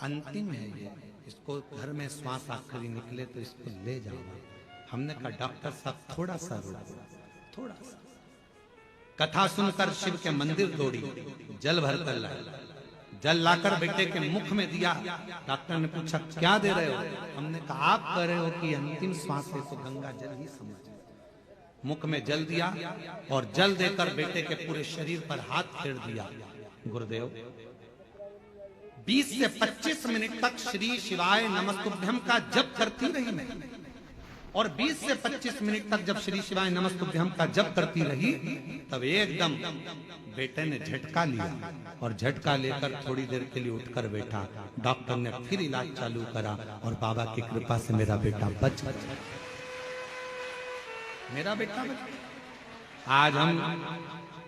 अंतिम है ये, इसको घर में श्वास आखिरी निकले तो इसको ले जाओ। हमने कहा डॉक्टर साहब थोड़ा सा रुको, थोड़ा सा। कथा सुनकर शिव के मंदिर दौड़ी, जल भर कर लाई, जल लाकर बेटे के मुख में दिया। डॉक्टर ने पूछा क्या दे रहे हो? हमने कहा आप कह रहे हो कि अंतिम श्वास है तो गंगा जल ही समझ। मुख में जल दिया और जल देकर बेटे के पूरे शरीर पर हाथ फेर दिया। गुरुदेव, 20 से 25 मिनट तक श्री शिवाय नमस्तुभ्यम का जप करती रही मैं, और 20 से 25 मिनट तक जब श्री शिवाय नमस्तुभ्यम का जप करती रही, तब एकदम बेटे ने झटका लिया, और झटका लेकर थोड़ी देर के लिए उठकर बैठा। डॉक्टर ने फिर इलाज चालू करा, और बाबा की कृपा से मेरा बेटा बच गया। मेरा बेटा बच गया। आज हम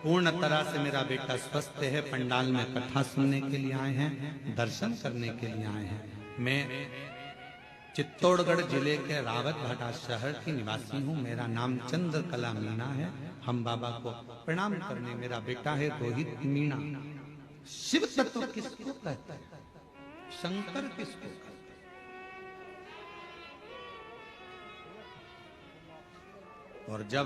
पूर्ण तरह से मेरा बेटा स्वस्थ है। पंडाल में कथा सुनने के लिए आए हैं, दर्शन करने के लिए आए हैं। मैं चित्तौड़गढ़ जिले के रावतभाटा शहर की निवासी हूँ। मेरा नाम चंद्रकला मीणा है। हम बाबा को प्रणाम करने, मेरा बेटा है रोहित मीणा। शिव तत्व किसको कहता है? शंकर किसको कहता है? और जब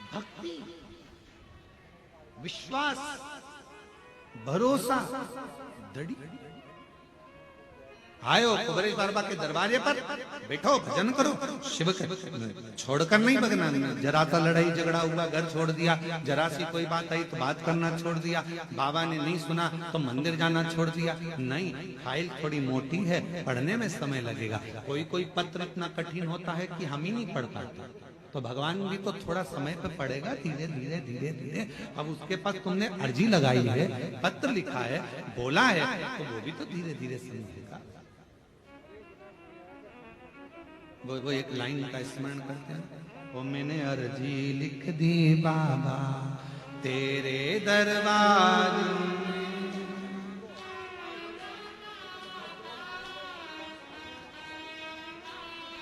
भक्ति, विश्वास, भरोसा, दृढ़ आयो कुबेर बाबा के दरवाजे पर, बैठो भजन करो, शिव के छोड़कर नहीं भगना। जरा सा लड़ाई झगड़ा हुआ, घर छोड़ दिया। जरा सी कोई बात आई तो बात करना छोड़ दिया। बाबा ने नहीं सुना तो मंदिर जाना छोड़ दिया। नहीं, फाइल थोड़ी मोटी है, पढ़ने में समय लगेगा। कोई कोई पत्र इतना कठिन होता है कि हम ही नहीं पढ़ पाते, तो भगवान भी तो थोड़ा समय पे पड़ेगा, धीरे धीरे धीरे धीरे। अब उसके पास तुमने अर्जी लगाई है, पत्र लिखा है, बोला है, तो वो भी तो धीरे धीरे समझेगा। वो एक लाइन का स्मरण करते हैं, वो मैंने अर्जी लिख दी बाबा तेरे दरबार।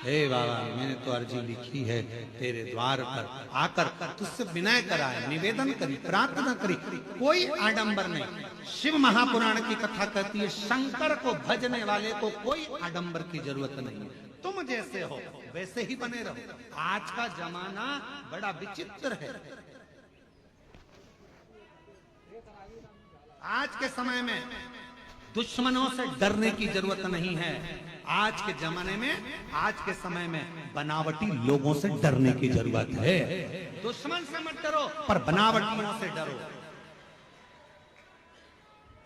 हे बाबा, मैंने तो अर्जी लिखी है तेरे द्वार पर आकर, तुझसे विनय करा है, निवेदन करी, प्रार्थना करी, कोई आडंबर नहीं। शिव महापुराण की कथा कहती है, शंकर को भजने वाले को कोई आडंबर की जरूरत नहीं। तुम जैसे हो वैसे ही बने रहो। आज का जमाना बड़ा विचित्र है। आज के समय में दुश्मनों से डरने की जरूरत नहीं है। आज के जमाने में, आज के समय में बनावटी लोगों से डरने की जरूरत है। दुश्मन से मत डरो, पर बनावटियों से डरो।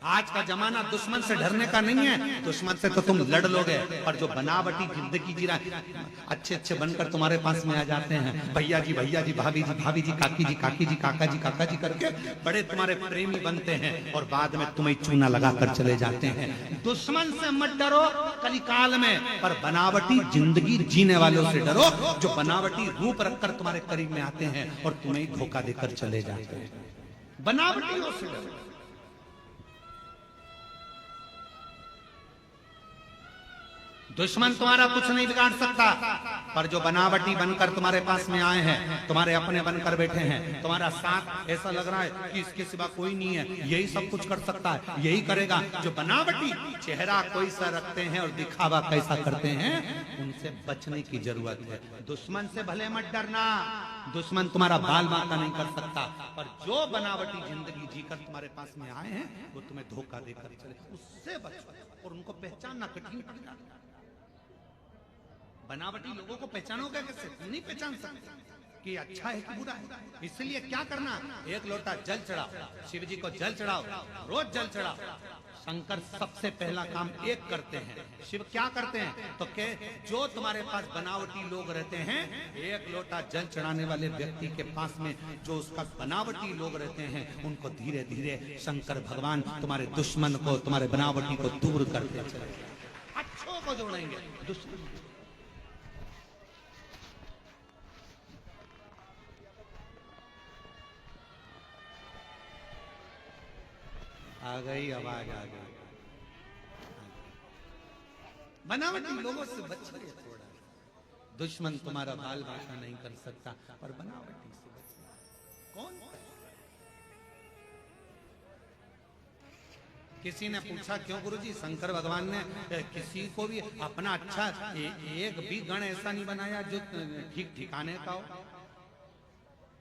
आज का जमाना दुश्मन से डरने का नहीं है। दुश्मन से तो तुम लड़ लोगे, पर जो बनावटी जिंदगी जी रहा है, अच्छे अच्छे बनकर तुम्हारे पास में आ जाते हैं, भैया जी, भाभी जी, काकी जी, काका जी, काका जी करके बड़े तुम्हारे प्रेमी बनते हैं, और बाद में तुम्हें चूना लगाकर चले जाते हैं। दुश्मन से मत डरो कलिकाल में, पर बनावटी जिंदगी जीने वालों से डरो, जो बनावटी रूप रखकर तुम्हारे करीब में आते हैं और तुम्हें धोखा देकर चले जाते हैं। बनावटियों से डरो। दुश्मन तुम्हारा कुछ नहीं बिगाड़ सकता, पर जो बनावटी बनकर तुम्हारे पास में आए हैं, तुम्हारे अपने बनकर बैठे हैं, तुम्हारा साथ ऐसा लग रहा है कि इसके सिवा कोई नहीं है, यही सब कुछ कर सकता है, यही करेगा, जो बनावटी चेहरा कोई सा रखते हैं और दिखावा कैसा करते हैं, उनसे बचने की जरूरत है। दुश्मन से भले मत डरना, दुश्मन तुम्हारा बाल बांका नहीं कर सकता, पर जो बनावटी जिंदगी जीकर तुम्हारे पास में आए हैं, वो तुम्हें धोखा देकर चले, उससे बचो। और उनको पहचानना कठिन पड़ जाता है। बनावटी लोगों को पहचानोगे कैसे? नहीं पहचान सकते कि अच्छा है कि बुरा है। इसलिए क्या करना, एक लोटा जल चढ़ाओ, शिव जी को जल चढ़ाओ, रोज जल चढ़ाओ। शंकर सबसे पहला काम एक करते हैं, शिव क्या करते हैं तो के जो तुम्हारे पास बनावटी लोग रहते हैं, एक लोटा जल चढ़ाने वाले व्यक्ति के पास में जो उसका बनावटी लोग रहते हैं, उनको धीरे धीरे शंकर भगवान तुम्हारे दुश्मन को, तुम्हारे बनावटी को दूर करते चले, अच्छों को जोड़ेंगे। दुश्मन आ गई, आवाज आ गई। बनावटी लोगों से बचिए थोड़ा। दुश्मन तुम्हारा बाल बांका नहीं कर सकता, पर बनावटी से बचिए। कौन? किसी ने पूछा, क्यों गुरुजी शंकर भगवान ने किसी को भी अपना अच्छा एक भी गण ऐसा नहीं बनाया जो ठीक ठिकाने का हो?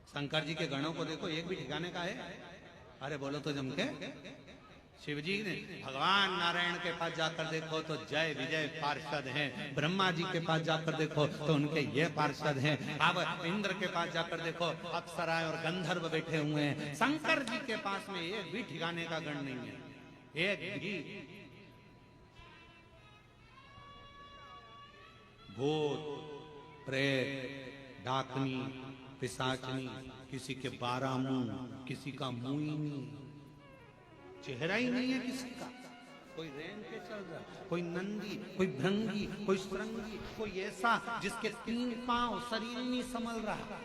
शंकर जी के गणों को देखो, एक भी ठिकाने का है? अरे बोलो तो जम के, शिव जी ने भगवान नारायण के पास जाकर देखो तो जय विजय पार्षद हैं, ब्रह्मा जी के पास जाकर देखो तो उनके ये पार्षद हैं, अब इंद्र के पास जाकर देखो अप्सराएं और गंधर्व बैठे हुए हैं, शंकर जी के पास में एक भी ठिकाने का गण नहीं है, एक भी। भूत प्रेत डाकनी पिशाचनी, किसी के 12 मुंह, किसी का मुंह, चेहरा ही नहीं है किसी का, कोई रेंग के चल रहा, कोई नंदी, कोई भृंगी, कोई श्रृंगी, कोई ऐसा जिसके 3 पांव, शरीर नहीं संभल रहा।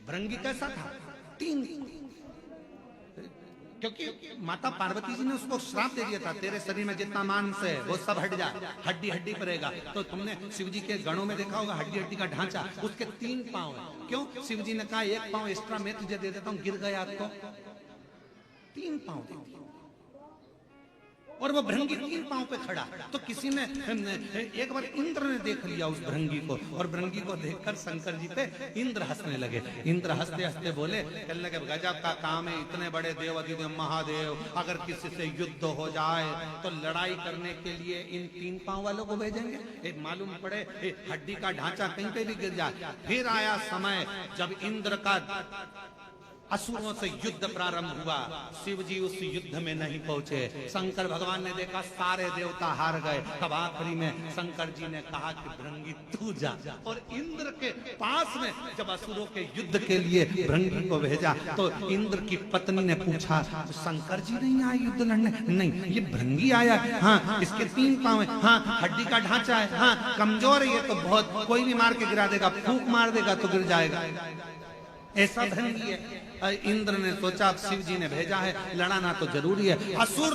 भृंगी कैसा था? 3, क्योंकि माता पार्वती जी ने उसको श्राप दे दिया था, तेरे शरीर में जितना मांस है वो सब हट जा, हड्डी हड्डी पड़ेगा। तो तुमने शिव जी के गणों में देखा होगा हड्डी हड्डी का ढांचा, उसके 3 पांव है। क्यों? शिव जी ने कहा 1 पांव एक्स्ट्रा मैं तुझे दे देता हूं, गिर गया तो 3 पांव दे दिया। और वो भृंगी 3 पांव पे खड़ा। तो किसी ने एक बार इंद्र ने देख लिया उस भृंगी को, और भृंगी को देखकर शंकर जी पे इंद्र हंसने लगे। इंद्र हंसते हंसते बोले, कहने लगे गजब का काम है, इतने बड़े देव अधिदेव महादेव, अगर किसी से युद्ध हो जाए तो लड़ाई करने के लिए इन 3 पांव वालों को भेजेंगे? एक मालूम पड़े हड्डी का ढांचा कहीं पे भी गिर जाए। फिर आया समय जब इंद्र का असुरों से युद्ध प्रारंभ हुआ, शिव जी उस युद्ध में नहीं पहुंचे। शंकर भगवान ने देखा सारे देवता हार गए, तब आखिरी में शंकर जी ने कहा कि भृंगी तू जा। और इंद्र के पास में जब असुरों के युद्ध के लिए भृंगी को भेजा तो इंद्र की पत्नी ने पूछा, शंकर जी नहीं आए युद्ध लड़ने? नहीं, ये भृंगी आया। हाँ, इसके 3 पांव है, हाँ हड्डी का ढांचा है, हाँ कमजोर है, ये तो बहुत, कोई भी मार के गिरा देगा, फूंक मार देगा तो गिर जाएगा, ऐसा भृंगी है। इंद्र ने सोचा शिव जी ने भेजा है, लड़ाना तो जरूरी है। असुर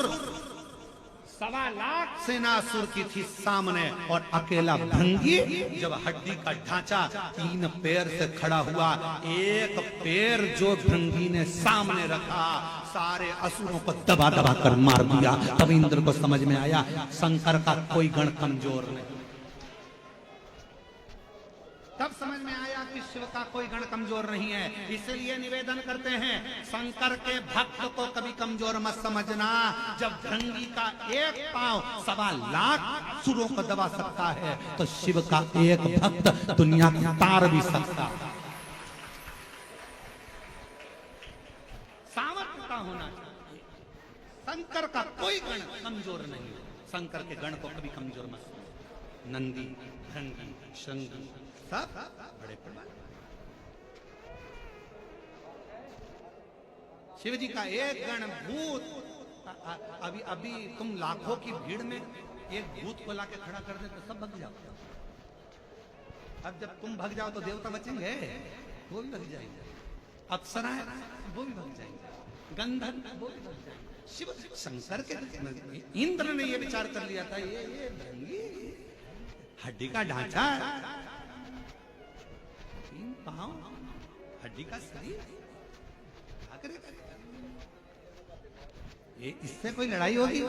1.25 लाख सेना असुर की थी सामने, और अकेला भृंगी जब हड्डी का ढांचा 3 पैर से खड़ा हुआ, एक पैर जो भृंगी ने सामने रखा, सारे असुरों को दबा दबा कर मार दिया। तब इंद्र को समझ में आया शंकर का कोई गण कमजोर नहीं। तब समझ में आया कि शिव का कोई गण कमजोर नहीं है। इसलिए निवेदन करते हैं, शंकर के भक्त को कभी कमजोर मत समझना। जब भृंगी का 1 पांव 1.25 लाख सुरों को दबा सकता है, तो शिव का एक भक्त दुनिया तार भी सकता है। सामर्थ्य का होना चाहिए। शंकर का कोई गण कमजोर नहीं है। शंकर के गण को कभी कमजोर मत समझना। नंदी, भृंगी, श्रृंगी सब बड़े प्रमाण। शिव जी का एक गण भूत, अभी तुम लाखों की भीड़ में एक भूत को लाके खड़ा कर दे तो सब भग जाओ। अब जब तुम भग जाओ तो देवता बचेंगे? वो भी भग जाएंगे। अप्सराएं वो भी भग जाएंगे, गंधर्व वो भी भग जाएंगे। शिव शंकर के इंद्र ने ये विचार कर लिया था, ये भृंगी हड्डी का ढांचा, 3 पांव, हड्डी का शरीर, क्या करेगा? ये इससे कोई लड़ाई होगी?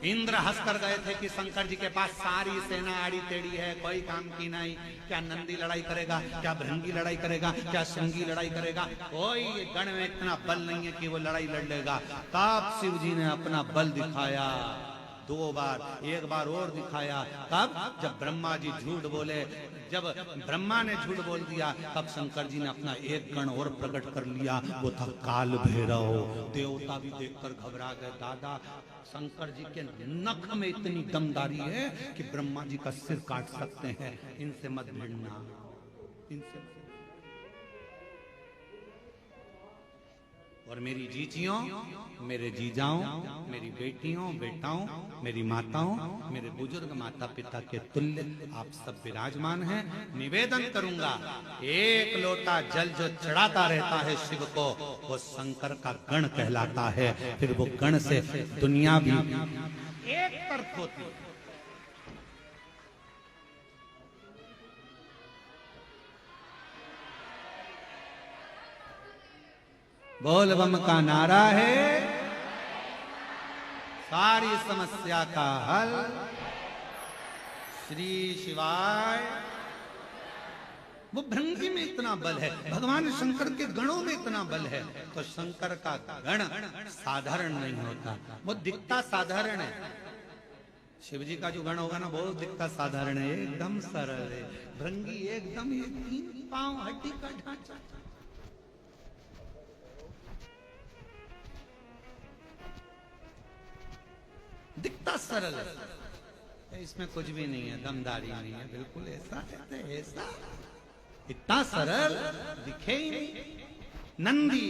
इंद्र हंस कर गए थे कि शंकर जी के पास सारी सेना आड़ी टेढ़ी है, कोई काम की नहीं। क्या नंदी लड़ाई करेगा? क्या भृंगी लड़ाई करेगा? क्या श्रृंगी लड़ाई करेगा? कोई गण में इतना बल नहीं है कि वो लड़ाई लड़ लेगा। तब शिव जी ने अपना बल दिखाया 2 बार, एक बार और दिखाया। तब जब ब्रह्मा जी झूठ बोले, जब ब्रह्मा ने झूठ बोल दिया, तब शंकर जी ने अपना एक गण और प्रकट कर लिया, वो था काल भैरव। देवता भी देखकर घबरा गए। दादा, शंकर जी के नख में इतनी दमदारी है कि ब्रह्मा जी का सिर काट सकते हैं। इनसे मत भिड़ना, इनसे। और मेरी जीजियों, मेरे जीजाओं, मेरी बेटियों, बेटाओं, मेरी माताओं, मेरे बुजुर्ग माता पिता के तुल्य आप सब विराजमान हैं। निवेदन करूंगा, 1 लोटा जल जो चढ़ाता रहता है शिव को, वो शंकर का गण कहलाता है। फिर वो गण से दुनिया भी एक तरफ होती है। बोल बम का नारा है, सारी समस्या का हल। श्री शिवाय वो भृंगी में इतना बल है, भगवान शंकर के गणों में इतना बल है। तो शंकर का गण साधारण नहीं होता, वो दिखता साधारण है। शिव जी का जो गण होगा ना, बहुत दिखता साधारण है, एकदम सरल है। भृंगी एकदम ये 3 पांव हड्डी का ढांचा, दिखता सरल है, इसमें कुछ भी नहीं है, दमदारी नहीं है, बिल्कुल ऐसा है, ऐसा इतना सरल दिखे ही नहीं। नंदी